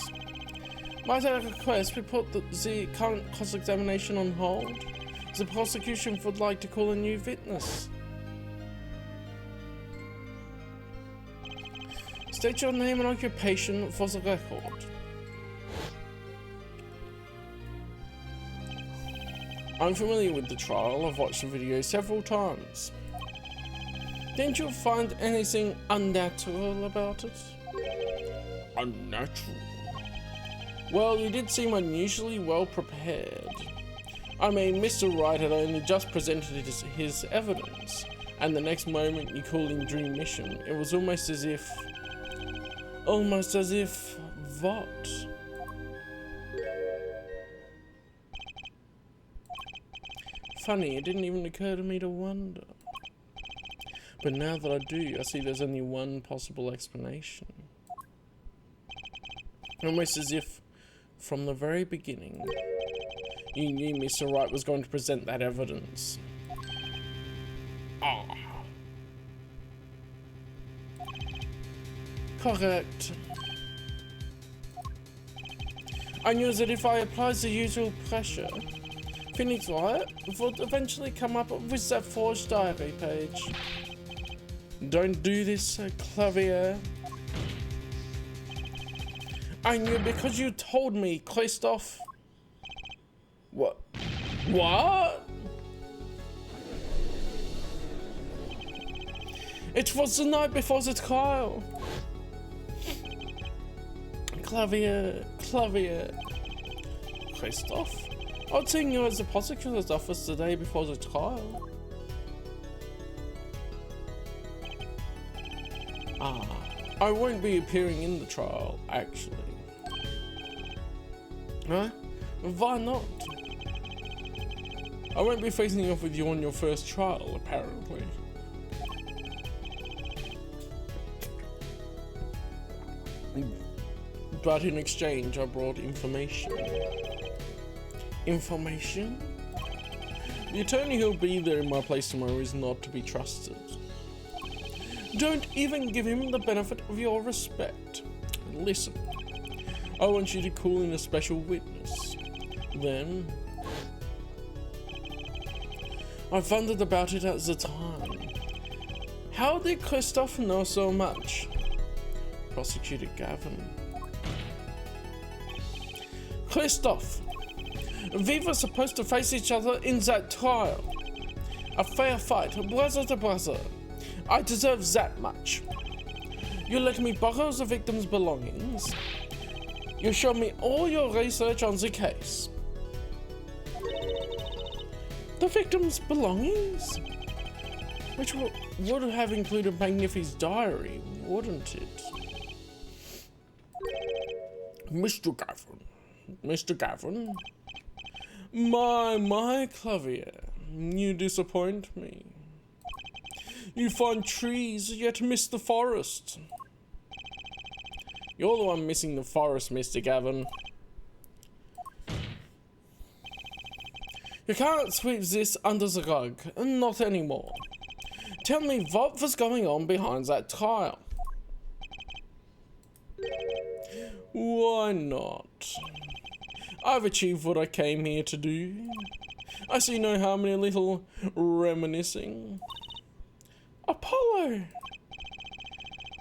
Might I request we put the current cross-examination on hold? The prosecution would like to call a new witness. State your name and occupation for the record. I'm familiar with the trial. I've watched the video several times. Didn't you find anything unnatural about it? Unnatural? Well, you did seem unusually well prepared. I mean, Mr. Wright had only just presented his evidence, and the next moment you called in dream mission. It was almost as if... what? Funny, it didn't even occur to me to wonder. But now that I do, I see there's only one possible explanation. Almost as if, from the very beginning, you knew Mr. Wright was going to present that evidence. Ah. Correct. I knew that if I applied the usual pressure, Phoenix Wright would eventually come up with that forged diary page. Don't do this, Clavier. I knew because you told me, Christoph. What? What? It was the night before the trial. Clavier. Christoph? I'd seen you at the prosecutor's office the day before the trial. Ah, I won't be appearing in the trial, actually. Huh? Why not? I won't be facing off with you on your first trial, apparently. But in exchange, I brought information. Information? The attorney who'll be there in my place tomorrow is not to be trusted. Don't even give him the benefit of your respect. Listen, I want you to call in a special witness. Then, I wondered about it at the time. How did Christoph know so much? Prosecutor Gavin. Christoph, we were supposed to face each other in that trial. A fair fight, brother to brother. I deserve that much. You let me borrow the victim's belongings. You showed me all your research on the case. The victim's belongings? Which would have included Magnifi's diary, wouldn't it? Mr. Gavin? My, Clavier, you disappoint me. You find trees, yet miss the forest. You're the one missing the forest, Mr. Gavin. You can't sweep this under the rug, not anymore. Tell me what was going on behind that trial. Why not? I've achieved what I came here to do. I see no harm in a little reminiscing. Apollo!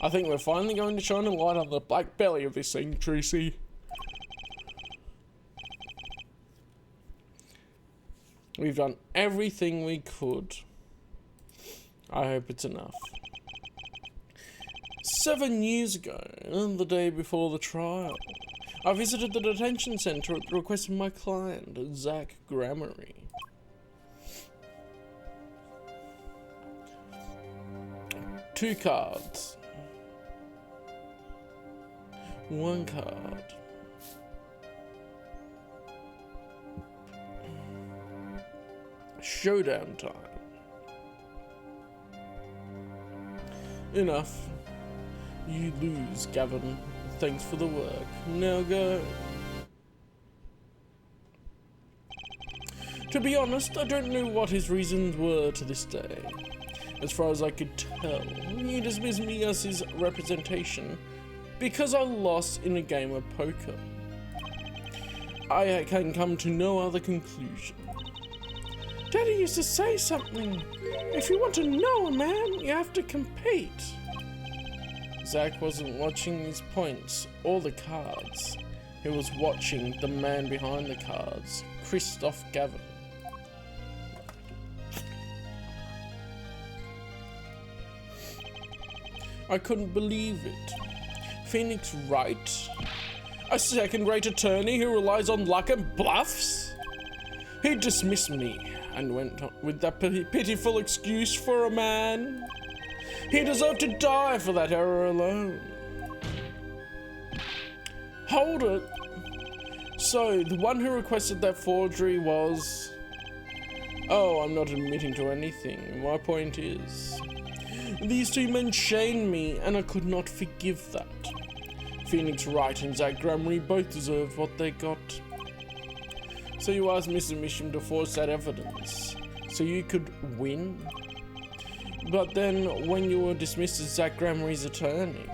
I think we're finally going to shine a light on the black belly of this thing, Tracy. We've done everything we could. I hope it's enough. 7 years ago, the day before the trial, I visited the detention center at the request of my client, Zach Grammary. Two cards. One card. Showdown time. Enough. You lose, Gavin. Thanks for the work. Now go. To be honest, I don't know what his reasons were to this day. As far as I could tell, he dismissed me as his representation because I lost in a game of poker. I can come to no other conclusion. Daddy used to say something. If you want to know a man, you have to compete. Zach wasn't watching his points or the cards. He was watching the man behind the cards, Christoph Gavin. I couldn't believe it. Phoenix Wright? A second-rate attorney who relies on luck and bluffs? He dismissed me and went on with that pitiful excuse for a man. He deserved to die for that error alone. Hold it. So, the one who requested that forgery was... Oh, I'm not admitting to anything. My point is... These two men shamed me, and I could not forgive that. Phoenix Wright and Zach Gramery both deserved what they got. So you asked Mr. Misham to forge that evidence, so you could win? But then, when you were dismissed as Zach Gramery's attorney,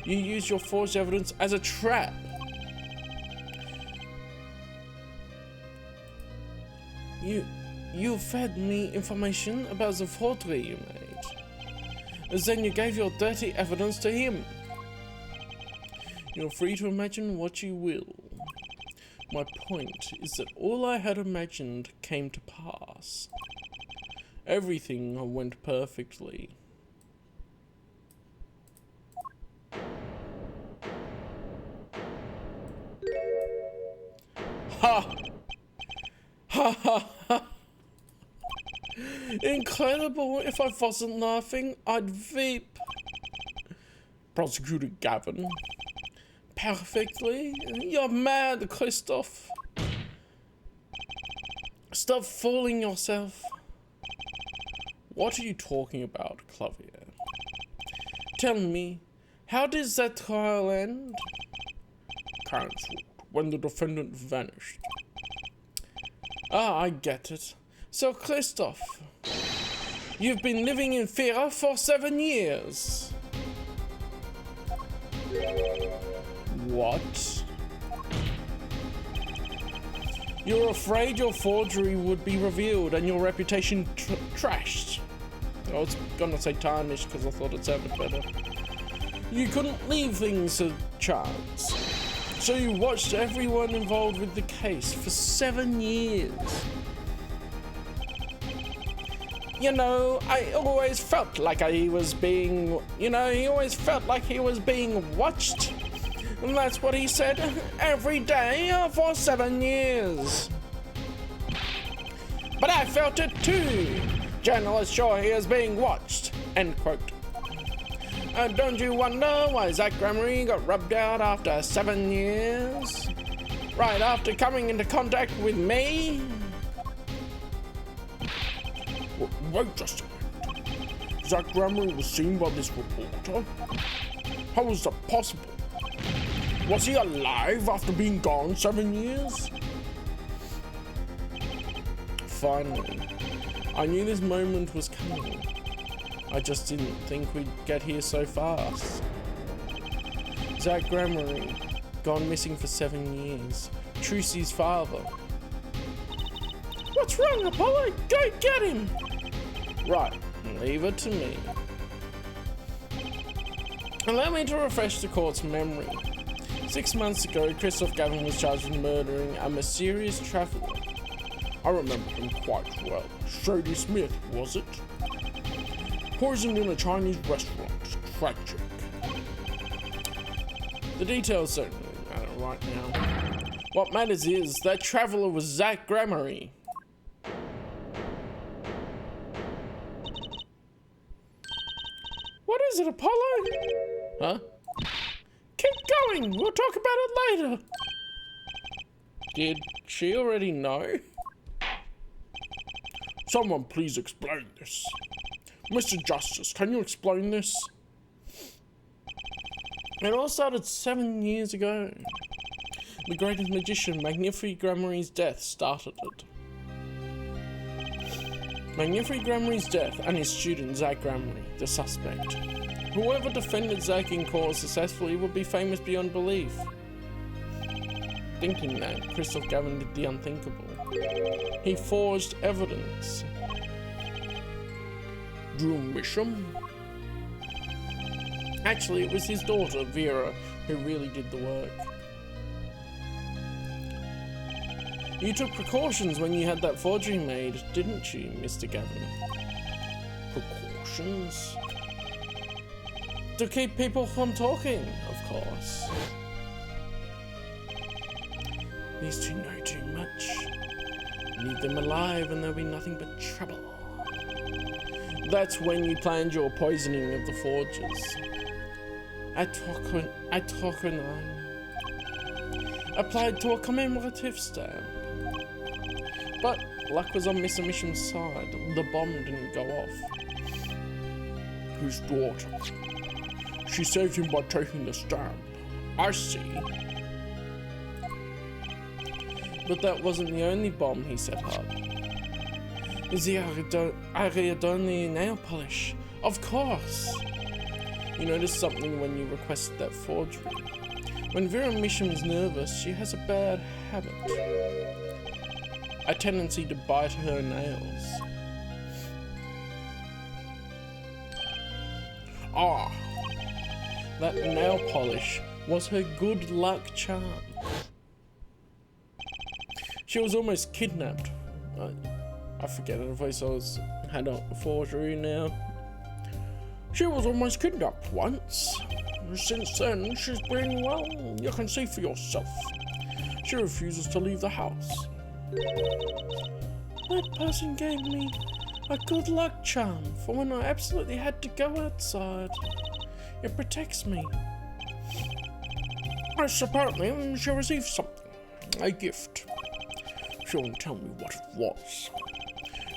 you used your forged evidence as a trap. You fed me information about the forgery you made. Then you gave your dirty evidence to him. You're free to imagine what you will. My point is that all I had imagined came to pass. Everything went perfectly. Ha! Ha ha ha! Incredible. If I wasn't laughing, I'd weep. Prosecutor Gavin. Perfectly? You're mad, Christoph. Stop fooling yourself. What are you talking about, Clavier? Tell me, how did that trial end? Cancelled, when the defendant vanished. Ah, I get it. So, Christoph, you've been living in fear for 7 years. What? You're afraid your forgery would be revealed and your reputation trashed. I was gonna say tarnished because I thought it sounded better. You couldn't leave things to chance. So you watched everyone involved with the case for 7 years. You know, I always felt like he was being watched. And that's what he said every day for 7 years. But I felt it too. Journalists sure he is being watched. End quote. Don't you wonder why Zach Gramery got rubbed out after 7 years? Right after coming into contact with me? Wait just a minute. Zach Gramery was seen by this reporter? How was that possible? Was he alive after being gone 7 years? Finally, I knew this moment was coming. I just didn't think we'd get here so fast. Zach Gramery, gone missing for 7 years. Trucy's father. What's wrong, Apollo? Go get him! Right, leave it to me. Allow me to refresh the court's memory. 6 months ago, Christoph Gavin was charged with murdering a mysterious traveller. I remember him quite well. Shady Smith, was it? Poisoned in a Chinese restaurant. Tragic. The details don't really matter right now. What matters is that traveller was Zach Gramery. What is it, Apollo? Huh? Keep going, we'll talk about it later. Did she already know? Someone please explain this. Mr. Justice, can you explain this? It all started 7 years ago. The greatest magician, Magnifique Gramarye's death, started it. Magnifique Gramarye's death and his student, Zach Gramarye, the suspect. Whoever defended Zach in court successfully would be famous beyond belief. Thinking that, Christoph Gavin did the unthinkable. He forged evidence. Drew Misham? Actually, it was his daughter, Vera, who really did the work. You took precautions when you had that forgery made, didn't you, Mr. Gavin? Precautions? To keep people from talking, of course. These two know too much. Leave them alive and there'll be nothing but trouble. That's when you planned your poisoning of the forgers. Attorney applied to a commemorative stamp. But luck was on Mr. Misham's side. The bomb didn't go off. His daughter. She saved him by taking the stamp. I see. But that wasn't the only bomb he set up. The Ariadne nail polish. Of course. You noticed something when you requested that forgery. When Vera Misham is nervous, she has a bad habit. A tendency to bite her nails. Ah, that nail polish was her good luck charm. She was almost kidnapped. I forget her voice, had a forgery now. She was almost kidnapped once. Since then, she's been, well, you can see for yourself. She refuses to leave the house. That person gave me a good luck charm for when I absolutely had to go outside. It protects me. Yes, apparently she received something. A gift. She won't tell me what it was.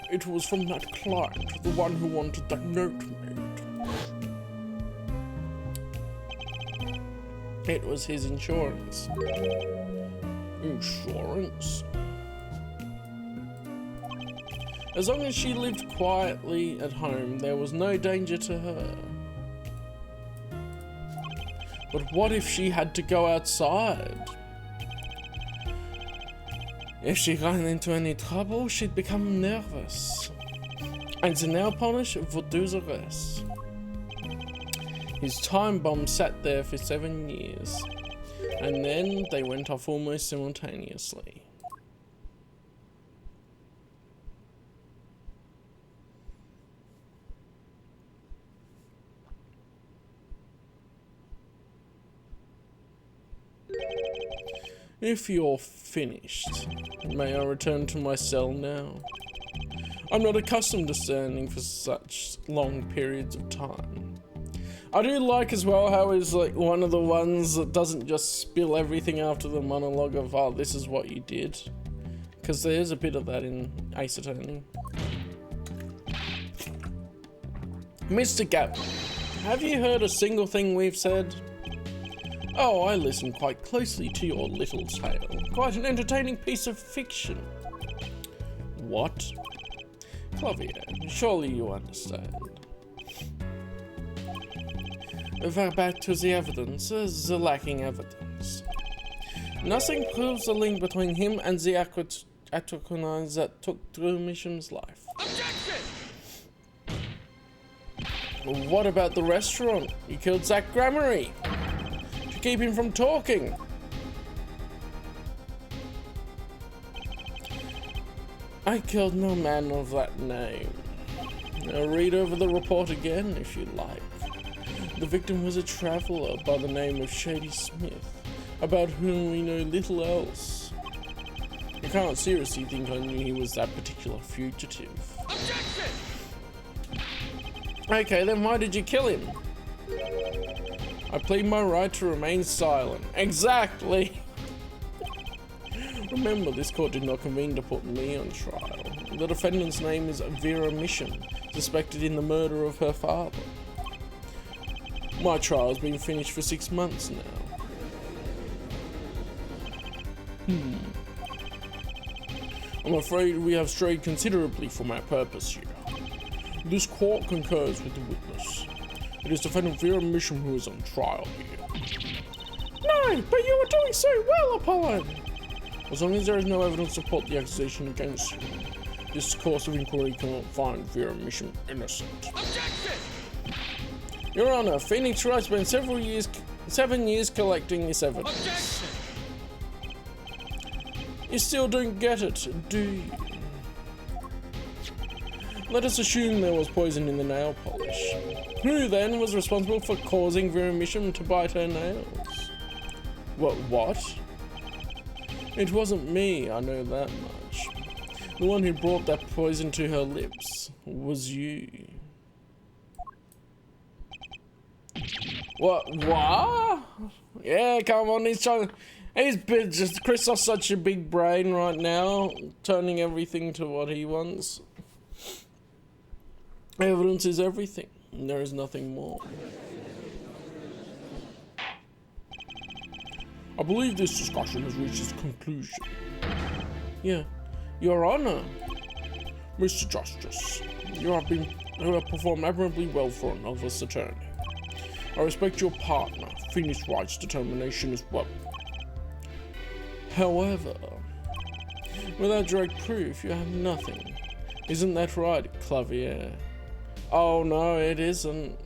It was from that client, the one who wanted that note made. It was his insurance. Insurance? As long as she lived quietly at home, there was no danger to her. But what if she had to go outside? If she ran into any trouble, she'd become nervous. And the nail polish would do the rest. His time bomb sat there for 7 years, and then they went off almost simultaneously. If you're finished, may I return to my cell now? I'm not accustomed to standing for such long periods of time. I do like as well how he's like one of the ones that doesn't just spill everything after the monologue of, oh, this is what you did. Because there's a bit of that in Ace Attorney. Mr. Gavin, have you heard a single thing we've said? Oh, I listened quite closely to your little tale. Quite an entertaining piece of fiction. What? Clavier, surely you understand. We're back to the evidence, the lacking evidence. Nothing proves the link between him and the Attorney that took Drew Misham's life. Objection! What about the restaurant? You killed Zach Gramarye to keep him from talking. I killed no man of that name. Now read over the report again if you like. The victim was a traveller by the name of Shady Smith, about whom we know little else. You can't seriously think I knew he was that particular fugitive. Objection! Okay, then why did you kill him? I plead my right to remain silent. Exactly! Remember, this court did not convene to put me on trial. The defendant's name is Vera Mission, suspected in the murder of her father. My trial has been finished for 6 months now. I'm afraid we have strayed considerably from our purpose here. This court concurs with the witness. It is defendant Vera Mission who is on trial here. No, but you were doing so well, Apollo! As long as there is no evidence to support the accusation against you, this course of inquiry cannot find Vera Mission innocent. Objection! Your Honor, Phoenix Wright spent 7 years collecting this evidence. Objection! You still don't get it, do you? Let us assume there was poison in the nail polish. Who then was responsible for causing Vera Mission to bite her nails? What? It wasn't me, I know that much. The one who brought that poison to her lips was you. What? Yeah, come on, just Christoph's such a big brain right now, turning everything to what he wants. Evidence is everything, and there is nothing more. I believe this discussion has reached its conclusion. Yeah, Your Honor. Mr. Justice, you have performed admirably well for a novice attorney. I respect your partner, Phoenix Wright's determination as well. However, without direct proof, you have nothing. Isn't that right, Clavier? Oh no, it isn't.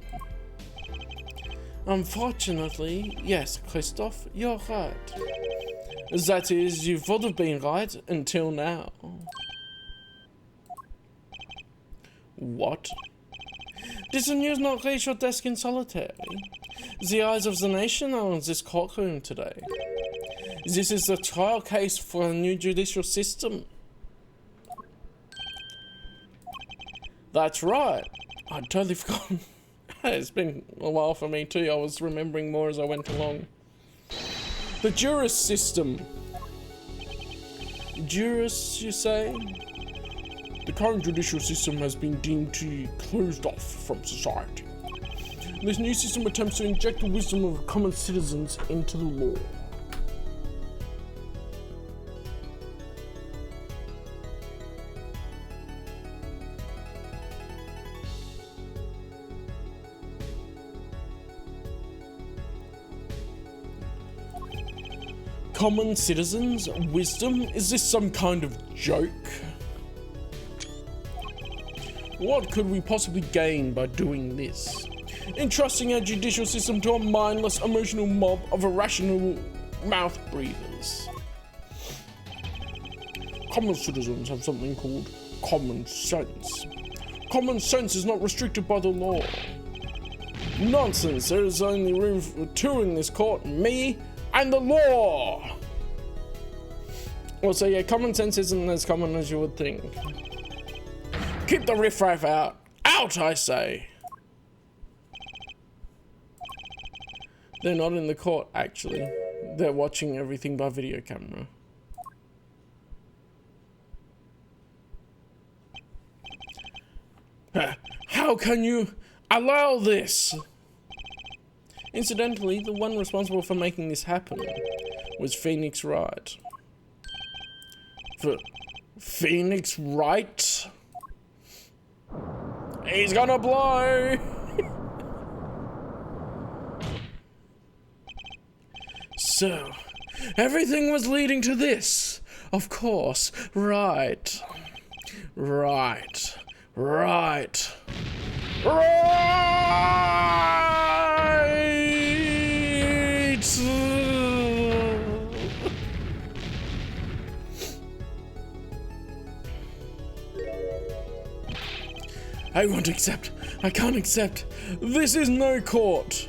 Unfortunately, yes, Christophe, you're right. That is, you would have been right until now. What? Did the news not reach your desk in solitary? The eyes of the nation are in this courtroom today. This is the trial case for a new judicial system. That's right. I'd totally forgotten. It's been a while for me too. I was remembering more as I went along. The juris system. Juris, you say? The current judicial system has been deemed to be closed off from society. This new system attempts to inject the wisdom of common citizens into the law. Common citizens? Wisdom? Is this some kind of joke? What could we possibly gain by doing this? Entrusting our judicial system to a mindless, emotional mob of irrational mouth breathers. Common citizens have something called common sense. Common sense is not restricted by the law. Nonsense, there is only room for two in this court, me and the law! Also, yeah, common sense isn't as common as you would think. Keep the riffraff out. Out, I say! They're not in the court, actually. They're watching everything by video camera. How can you allow this? Incidentally, the one responsible for making this happen was Phoenix Wright. For Phoenix Wright? He's gonna blow! So, everything was leading to this. Of course. Right. Right. Right. I won't accept. I can't accept. This is no court.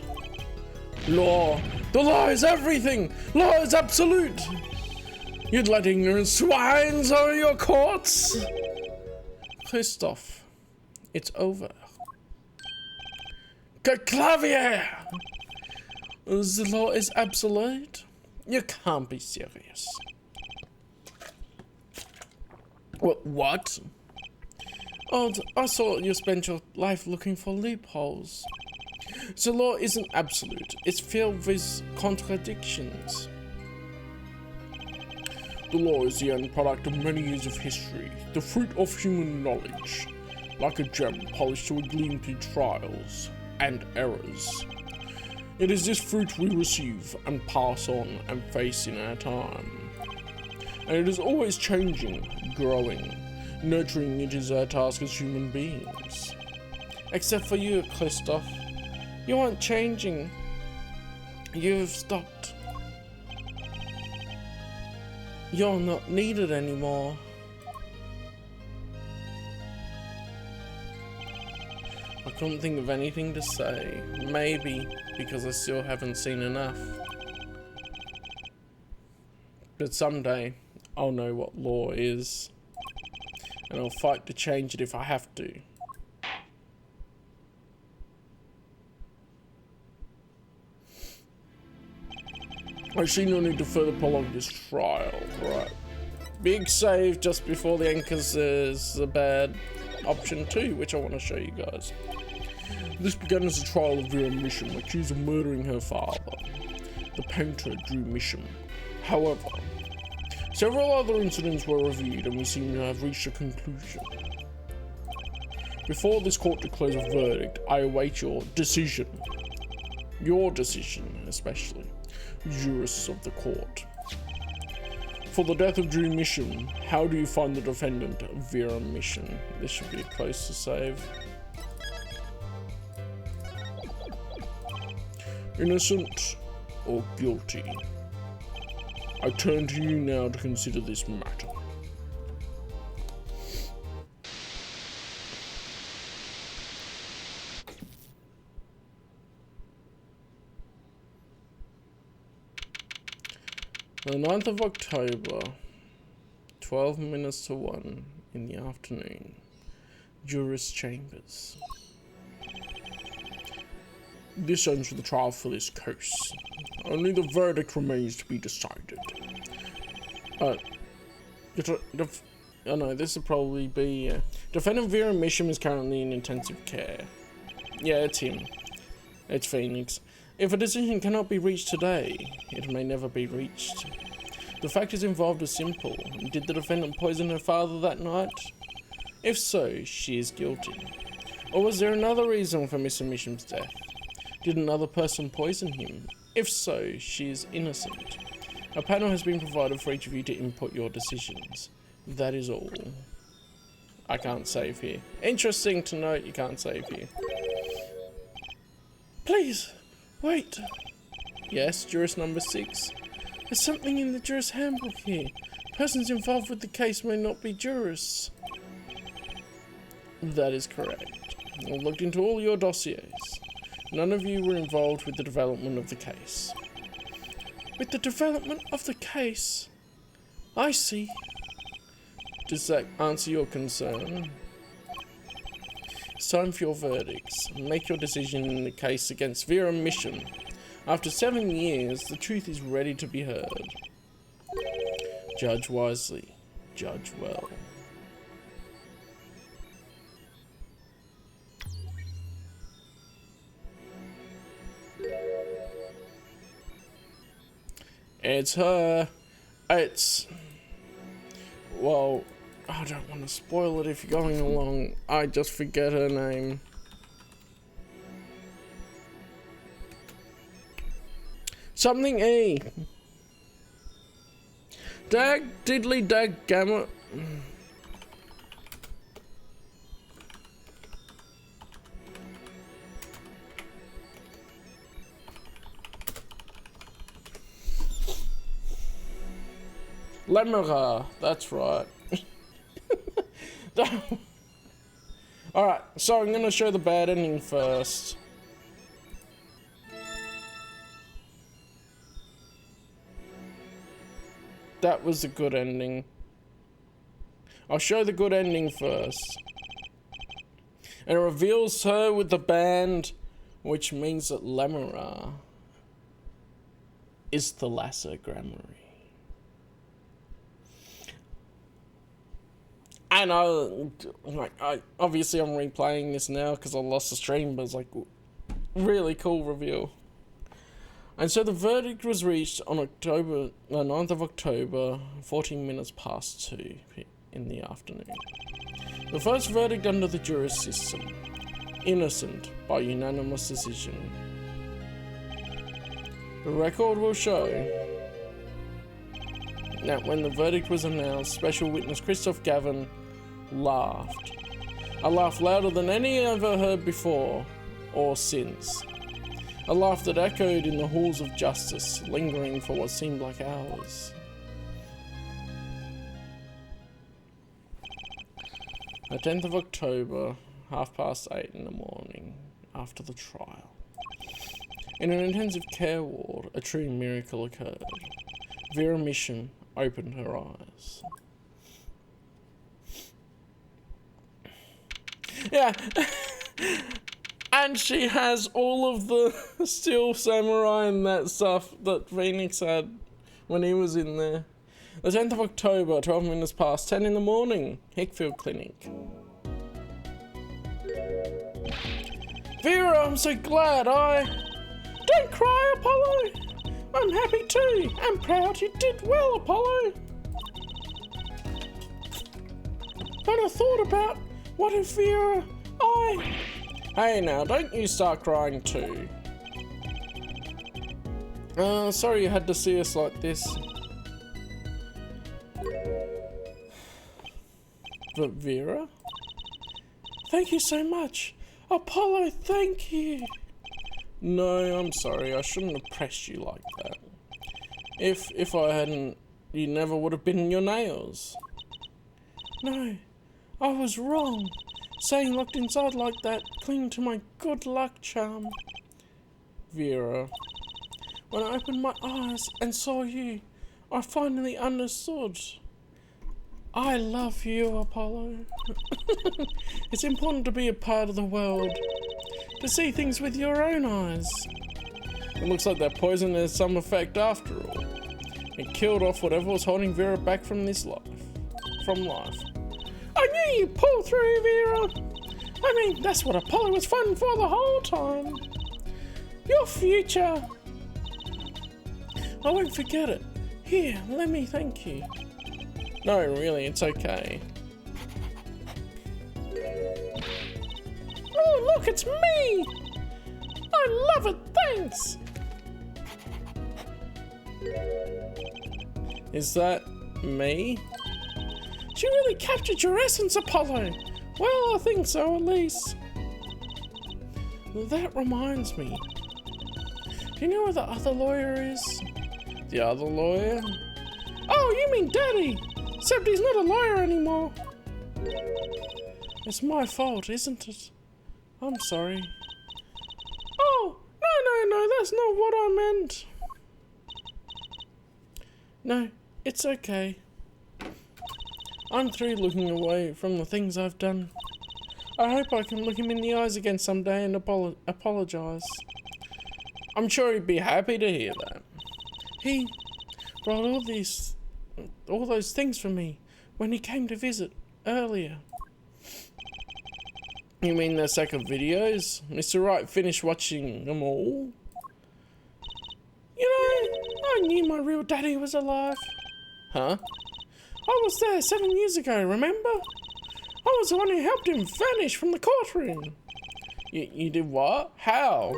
Law. The law is everything. Law is absolute. You'd let ignorant swines over your courts? Christophe, it's over. Clavier! The law is absolute? You can't be serious. What? Odd, I thought you spent your life looking for loopholes. The law isn't absolute, it's filled with contradictions. The law is the end product of many years of history, the fruit of human knowledge, like a gem polished to a gleam through trials and errors. It is this fruit we receive and pass on and face in our time. And it is always changing, growing. Nurturing it is our task as human beings. Except for you, Christoph. You aren't changing. You've stopped. You're not needed anymore. I couldn't think of anything to say. Maybe because I still haven't seen enough. But someday, I'll know what law is. And I'll fight to change it if I have to. I see no need to further prolong this trial, right? Big save just before the anchors is a bad option too, which I want to show you guys. This began as a trial of Vera Mission, accused of murdering her father, the painter Drew Mission. However, several other incidents were reviewed and we seem to have reached a conclusion. Before this court declares a verdict, I await your decision. Your decision, especially, jurists of the court. For the death of Drew Mission, how do you find the defendant, Vera Mission? This should be a place to save. Innocent or guilty? I turn to you now to consider this matter. The 9th of October, 12 minutes to 1 in the afternoon, Jurist Chambers. This ends the trial for this case. Only the verdict remains to be decided. Oh no, this will probably be... Defendant Vera Mission is currently in intensive care. Yeah, it's him. It's Phoenix. If a decision cannot be reached today, it may never be reached. The factors involved are simple. Did the defendant poison her father that night? If so, she is guilty. Or was there another reason for Mr. Mission's death? Did another person poison him? If so, she is innocent. A panel has been provided for each of you to input your decisions. That is all. I can't save here. Interesting to note, you can't save here. Please, wait. Yes, jurist number 6. There's something in the jurist handbook here. Persons involved with the case may not be jurists. That is correct. I've looked into all your dossiers. None of you were involved with the development of the case. With the development of the case? I see. Does that answer your concern? It's time for your verdicts. Make your decision in the case against Vera Mission. After 7 years, the truth is ready to be heard. Judge wisely. Judge well. It's her. It's... Well, I don't want to spoil it if you're going along. I just forget her name. Something E. Dag diddly dag gamma. Lemera, that's right. Alright, so I'm gonna show the bad ending first. That was a good ending. I'll show the good ending first. And it reveals her with the band, which means that Lemera is the Lesser Grammary. And I obviously I'm replaying this now because I lost the stream, but it's like really cool reveal. And so the verdict was reached on the 9th of October, 14 minutes past 2 in the afternoon. The first verdict under the jury system, innocent by unanimous decision. The record will show that when the verdict was announced, special witness Christoph Gavin laughed. A laugh louder than any ever heard before or since. A laugh that echoed in the halls of justice, lingering for what seemed like hours. The 10th of October, 8:30 in the morning, after the trial. In an intensive care ward, a true miracle occurred. Vera Mission opened her eyes. Yeah. And she has all of the Steel Samurai and that stuff that Phoenix had when he was in there. The 10th of October, 12 minutes past 10 in the morning, Hickfield Clinic. Vera, I'm so glad Don't cry, Apollo! I'm happy too, and proud you did well, Apollo! And I thought about, what if Vera, Hey now, don't you start crying too. Sorry you had to see us like this. But Vera? Thank you so much. Apollo, thank you. No, I'm sorry, I shouldn't have pressed you like that. If I hadn't, you never would have been in your nails. No, I was wrong. Staying locked inside like that, clinging to my good luck charm. Vera, when I opened my eyes and saw you, I finally understood. I love you, Apollo. It's important to be a part of the world, to see things with your own eyes. It looks like that poison has some effect after all. It killed off whatever was holding Vera back from life. I knew you'd pull through, Vera. I mean, that's what Apollo was fighting for the whole time. Your future. I won't forget it. Here, let me thank you. No, really, it's okay. Oh, look, it's me! I love it, thanks! Is that me? She really captured your essence, Apollo. Well, I think so, at least. That reminds me. Do you know where the other lawyer is? The other lawyer? Oh, you mean Daddy! Except he's not a lawyer anymore. It's my fault, isn't it? I'm sorry. Oh, no, that's not what I meant. No, it's okay. I'm through looking away from the things I've done. I hope I can look him in the eyes again someday and apologize. I'm sure he'd be happy to hear that. He brought all those things for me when he came to visit earlier. You mean the sack of videos? Mr. Wright finished watching them all? You know, I knew my real daddy was alive. Huh? I was there 7 years ago, remember? I was the one who helped him vanish from the courtroom. You did what? How?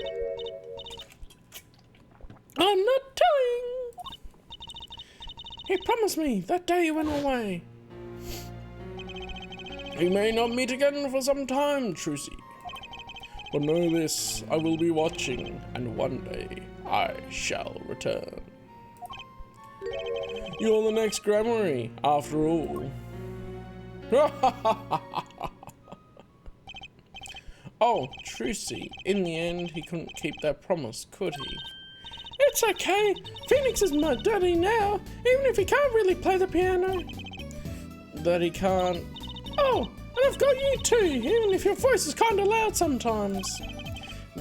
I'm not telling. He promised me that day he went away. We may not meet again for some time, Trucy. But know this, I will be watching, and one day I shall return. You're the next Grammary, after all. Oh, Trucy, in the end, he couldn't keep that promise, could he? It's okay. Phoenix is my daddy now, even if he can't really play the piano. That he can't. Oh, and I've got you too, even if your voice is kind of loud sometimes.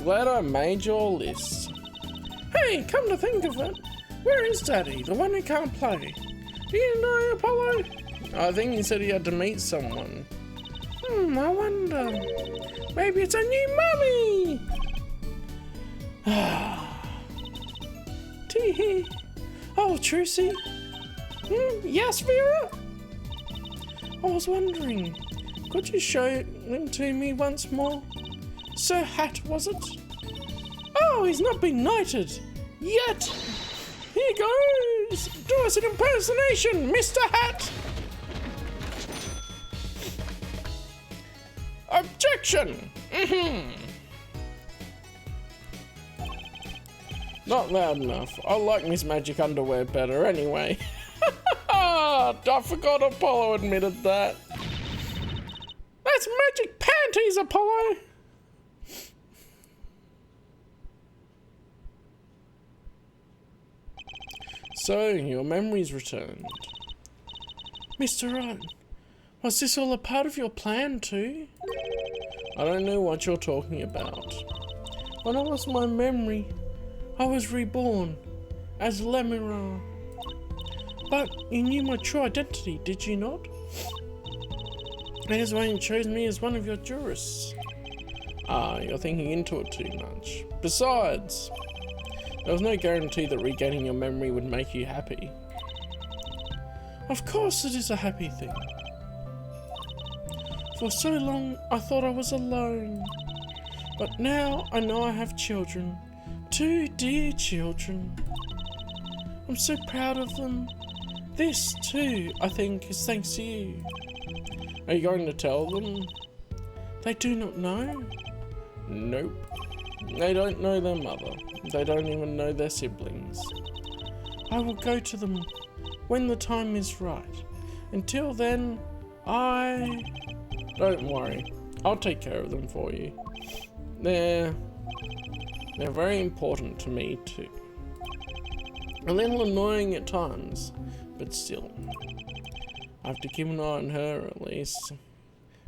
Glad I made your list. Hey, come to think of it, where is Daddy, the one who can't play? Do you know, Apollo? I think he said he had to meet someone. I wonder. Maybe it's a new mummy! Tee-hee. Oh, Trucy. Yes, Vera? I was wondering, could you show him to me once more? Sir Hat, was it? Oh, he's not been knighted yet. Here goes. Do us an impersonation, Mr. Hat. Objection. Not loud enough. I like Miss Magic underwear better anyway. I forgot Apollo admitted that. That's magic panties, Apollo! So, your memory's returned. Mr. Wright, was this all a part of your plan too? I don't know what you're talking about. When I lost my memory, I was reborn as Lemira. But you knew my true identity, did you not? That is why you chose me as one of your jurists. Ah, you're thinking into it too much. Besides, there was no guarantee that regaining your memory would make you happy. Of course it is a happy thing. For so long I thought I was alone. But now I know I have children. 2 dear children. I'm so proud of them. This, too, I think, is thanks to you. Are you going to tell them? They do not know? Nope. They don't know their mother. They don't even know their siblings. I will go to them when the time is right. Until then, Don't worry. I'll take care of them for you. They're very important to me, too. A little annoying at times, but still. I have to keep an eye on her, at least.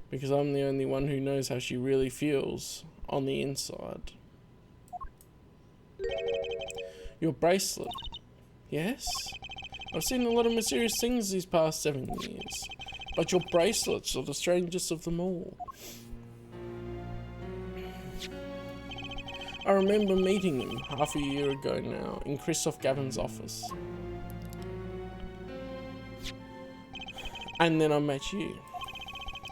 Because I'm the only one who knows how she really feels on the inside. Your bracelet. Yes? I've seen a lot of mysterious things these past 7 years. But your bracelets are the strangest of them all. I remember meeting him half a year ago now in Christoph Gavin's office. And then I met you.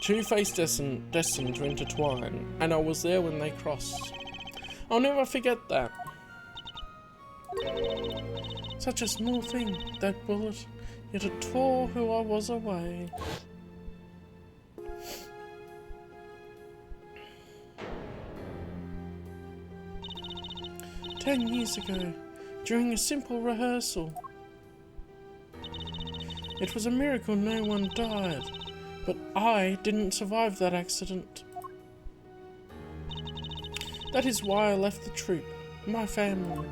Two fates destined to intertwine, and I was there when they crossed. I'll never forget that. Such a small thing, that bullet, yet it tore who I was away. "10 years ago, during a simple rehearsal. It was a miracle no one died, but I didn't survive that accident. That is why I left the troupe, my family.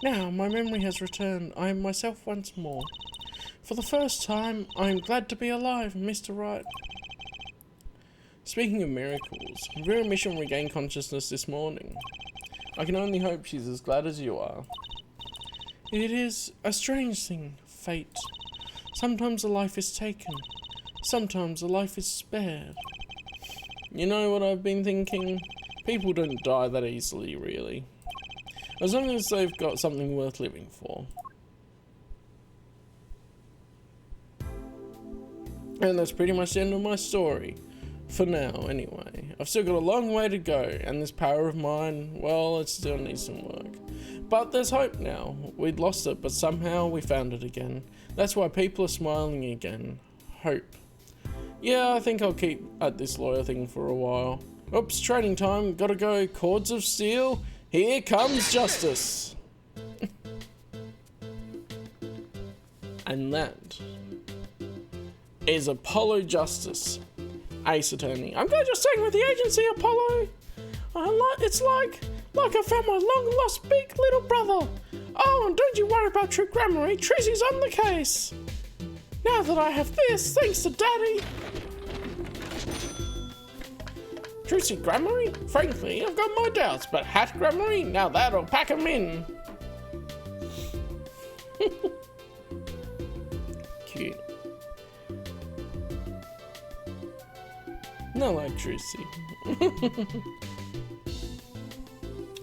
Now my memory has returned. I am myself once more. For the first time, I am glad to be alive, Mr. Wright." Speaking of miracles, Vera Mission regained consciousness this morning. I can only hope she's as glad as you are. It is a strange thing, fate. Sometimes a life is taken, sometimes a life is spared. You know what I've been thinking? People don't die that easily, really. As long as they've got something worth living for. And that's pretty much the end of my story. For now, anyway. I've still got a long way to go, and this power of mine, well, it still needs some work. But there's hope now. We'd lost it, but somehow we found it again. That's why people are smiling again. Hope. Yeah, I think I'll keep at this lawyer thing for a while. Oops, training time. Gotta go. Cords of steel. Here comes justice. And that is Apollo Justice, Ace Attorney. I'm glad you're staying with the agency, Apollo. It's like I found my long-lost big little brother. Oh, and don't you worry about True Grammary. Trizzy's on the case. Now that I have this, thanks to Daddy. Trucy Grammary? Frankly, I've got my doubts, but Hat Grammary? Now that'll pack 'em in. No electricity.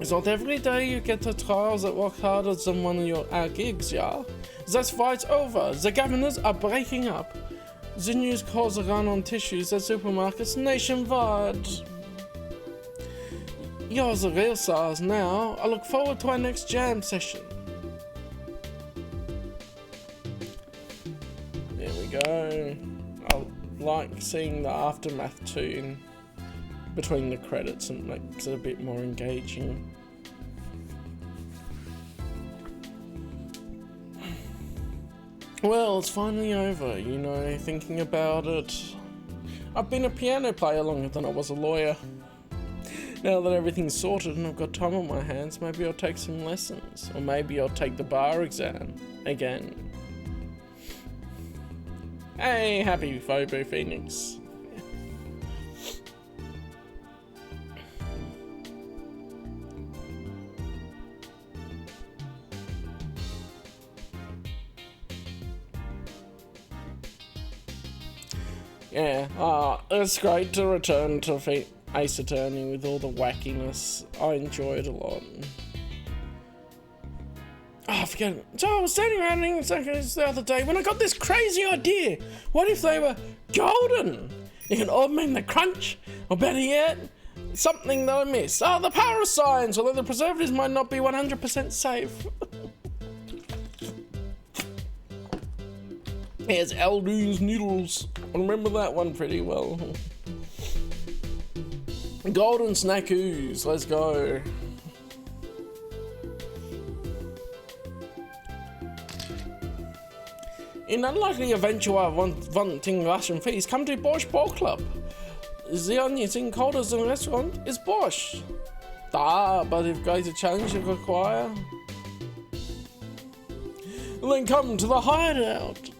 It's not every day you get a trial that work harder than one of our gigs, yeah? That's why it's over. The governors are breaking up. The news calls a run on tissues at supermarkets nationwide. You're the real stars now. I look forward to our next jam session. There we go. I like seeing the aftermath tune between the credits and makes it a bit more engaging. Well, it's finally over, you know, thinking about it. I've been a piano player longer than I was a lawyer. Now that everything's sorted and I've got time on my hands, maybe I'll take some lessons. Or maybe I'll take the bar exam again. Hey, happy Phobo Phoenix. Yeah, it's great to return to Ace Attorney with all the wackiness. I enjoy it a lot. Oh, I forget it. So I was standing around eating seconds the other day when I got this crazy idea. What if they were golden? You can augment the crunch, or better yet, something that I missed. Oh, the power of science, although the preservatives might not be 100% safe. Here's Aldoon's noodles. I remember that one pretty well. Golden snackoos, let's go. In unlikely event you are wanting Russian feast, come to Borscht Ball Club. The only thing colder than a restaurant is Borscht. But if greater challenge you require, then come to the hideout.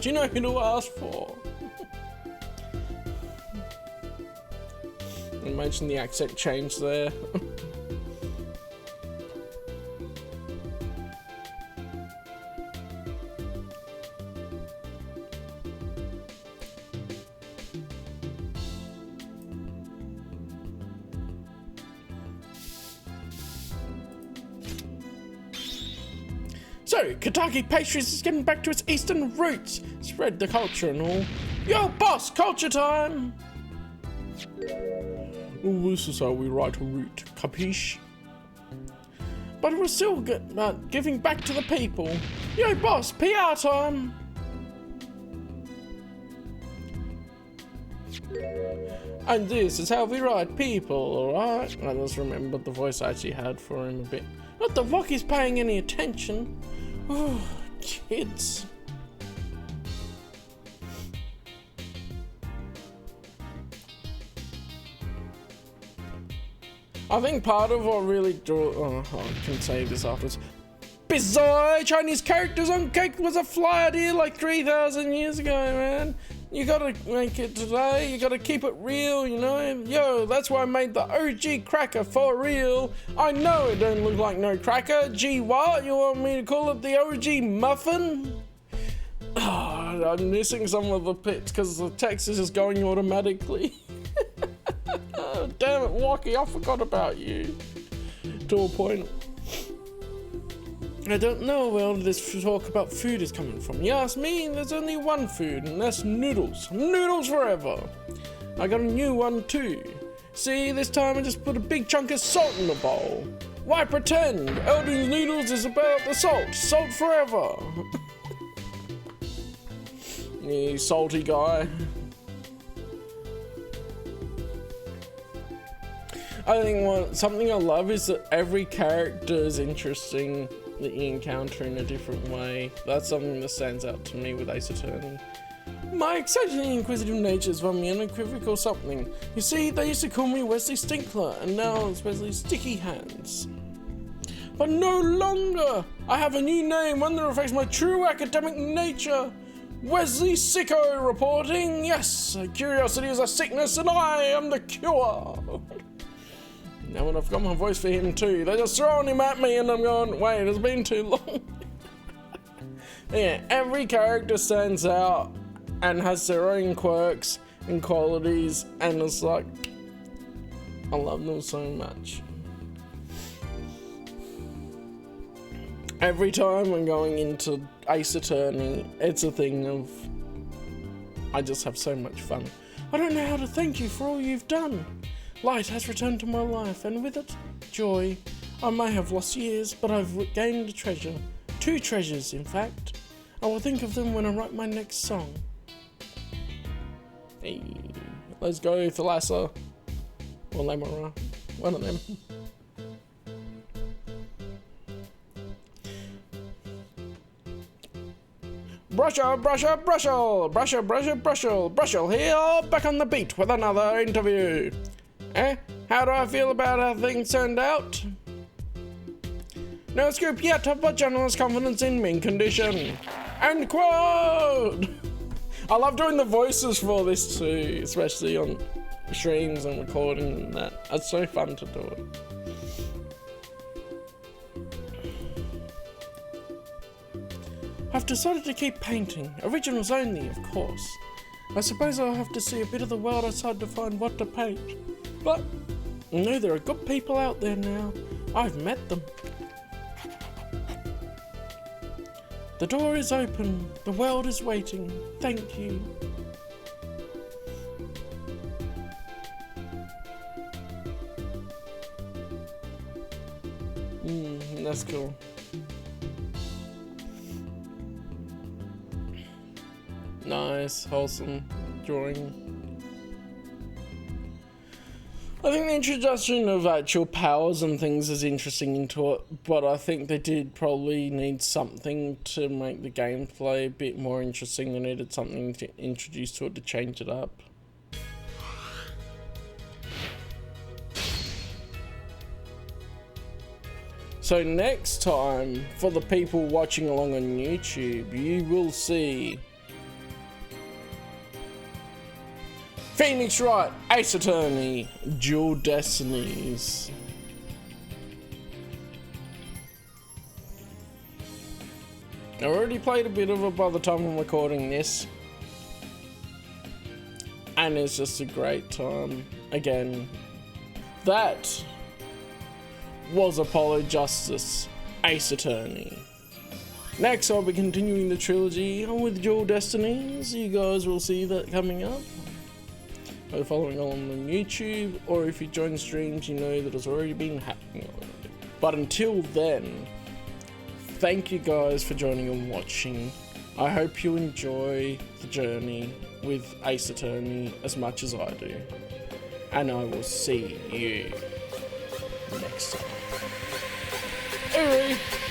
You know who to ask for. Imagine the accent change there. So, Kentucky Pastries is getting back to its eastern roots. Spread the culture and all. Yo, boss, culture time! Oh, this is how we write a root, capiche? But we're still giving back to the people. Yo, boss, PR time! And this is how we write people, alright? I just remembered the voice I actually had for him a bit. Not the fuck he's paying any attention. Oh, kids. I think part of what really drew... Oh, I can say this afterwards. Bizarre Chinese characters on cake was a fly idea like 3,000 years ago, man. You gotta make it today, you gotta keep it real, you know? Yo, that's why I made the OG cracker for real. I know it don't look like no cracker. Gee, what? You want me to call it the OG muffin? Oh, I'm missing some of the bits because the text is just going automatically. Oh, damn it, Walkie, I forgot about you. To a point. I don't know where this talk about food is coming from. You ask me, there's only one food, and that's noodles. Noodles forever. I got a new one too. See, this time I just put a big chunk of salt in the bowl. Why pretend? Eldon's noodles is about the salt. Salt forever. You salty guy. I think something I love is that every character is interesting that you encounter in a different way. That's something that stands out to me with Ace Attorney. My exceptionally inquisitive nature's won me unequivocal something. You see, they used to call me Wesley Stinkler, and now it's Wesley Sticky Hands. But no longer! I have a new name, one that reflects my true academic nature. Wesley Sicko reporting. Yes, curiosity is a sickness, and I am the cure. Now when I've got my voice for him too, they're just throwing him at me and I'm going, wait, it's been too long. Yeah, every character stands out and has their own quirks and qualities, and it's like, I love them so much. Every time I'm going into Ace Attorney, it's a thing of, I just have so much fun. I don't know how to thank you for all you've done. Light has returned to my life, and with it, joy. I may have lost years, but I've gained a treasure. 2 treasures, in fact. I will think of them when I write my next song. Hey, let's go, Thalassa. Or Lamora. One of them. Brusher, brusher, brusher, brusher, brusher, brusher, brusher here, back on the beat with another interview. How do I feel about how things turned out? No scoop yet, but journalist confidence in mint condition. End quote! I love doing the voices for this too, especially on streams and recording and that. It's so fun to do it. I've decided to keep painting, originals only, of course. I suppose I'll have to see a bit of the world outside to find what to paint. But, no, there are good people out there now. I've met them. The door is open, the world is waiting, thank you. That's cool. Nice, wholesome drawing. I think the introduction of actual powers and things is interesting into it, but I think they did probably need something to make the gameplay a bit more interesting. They needed something to introduce to it to change it up. So next time, for the people watching along on YouTube, you will see Phoenix Wright, Ace Attorney, Dual Destinies. I already played a bit of it by the time I'm recording this, and it's just a great time. Again, that was Apollo Justice, Ace Attorney. Next, I'll be continuing the trilogy with Dual Destinies. You guys will see that coming up. By following along on YouTube, or if you join streams, you know that it's already been happening already. But until then, thank you guys for joining and watching. I hope you enjoy the journey with Ace Attorney as much as I do. And I will see you next time. Alright.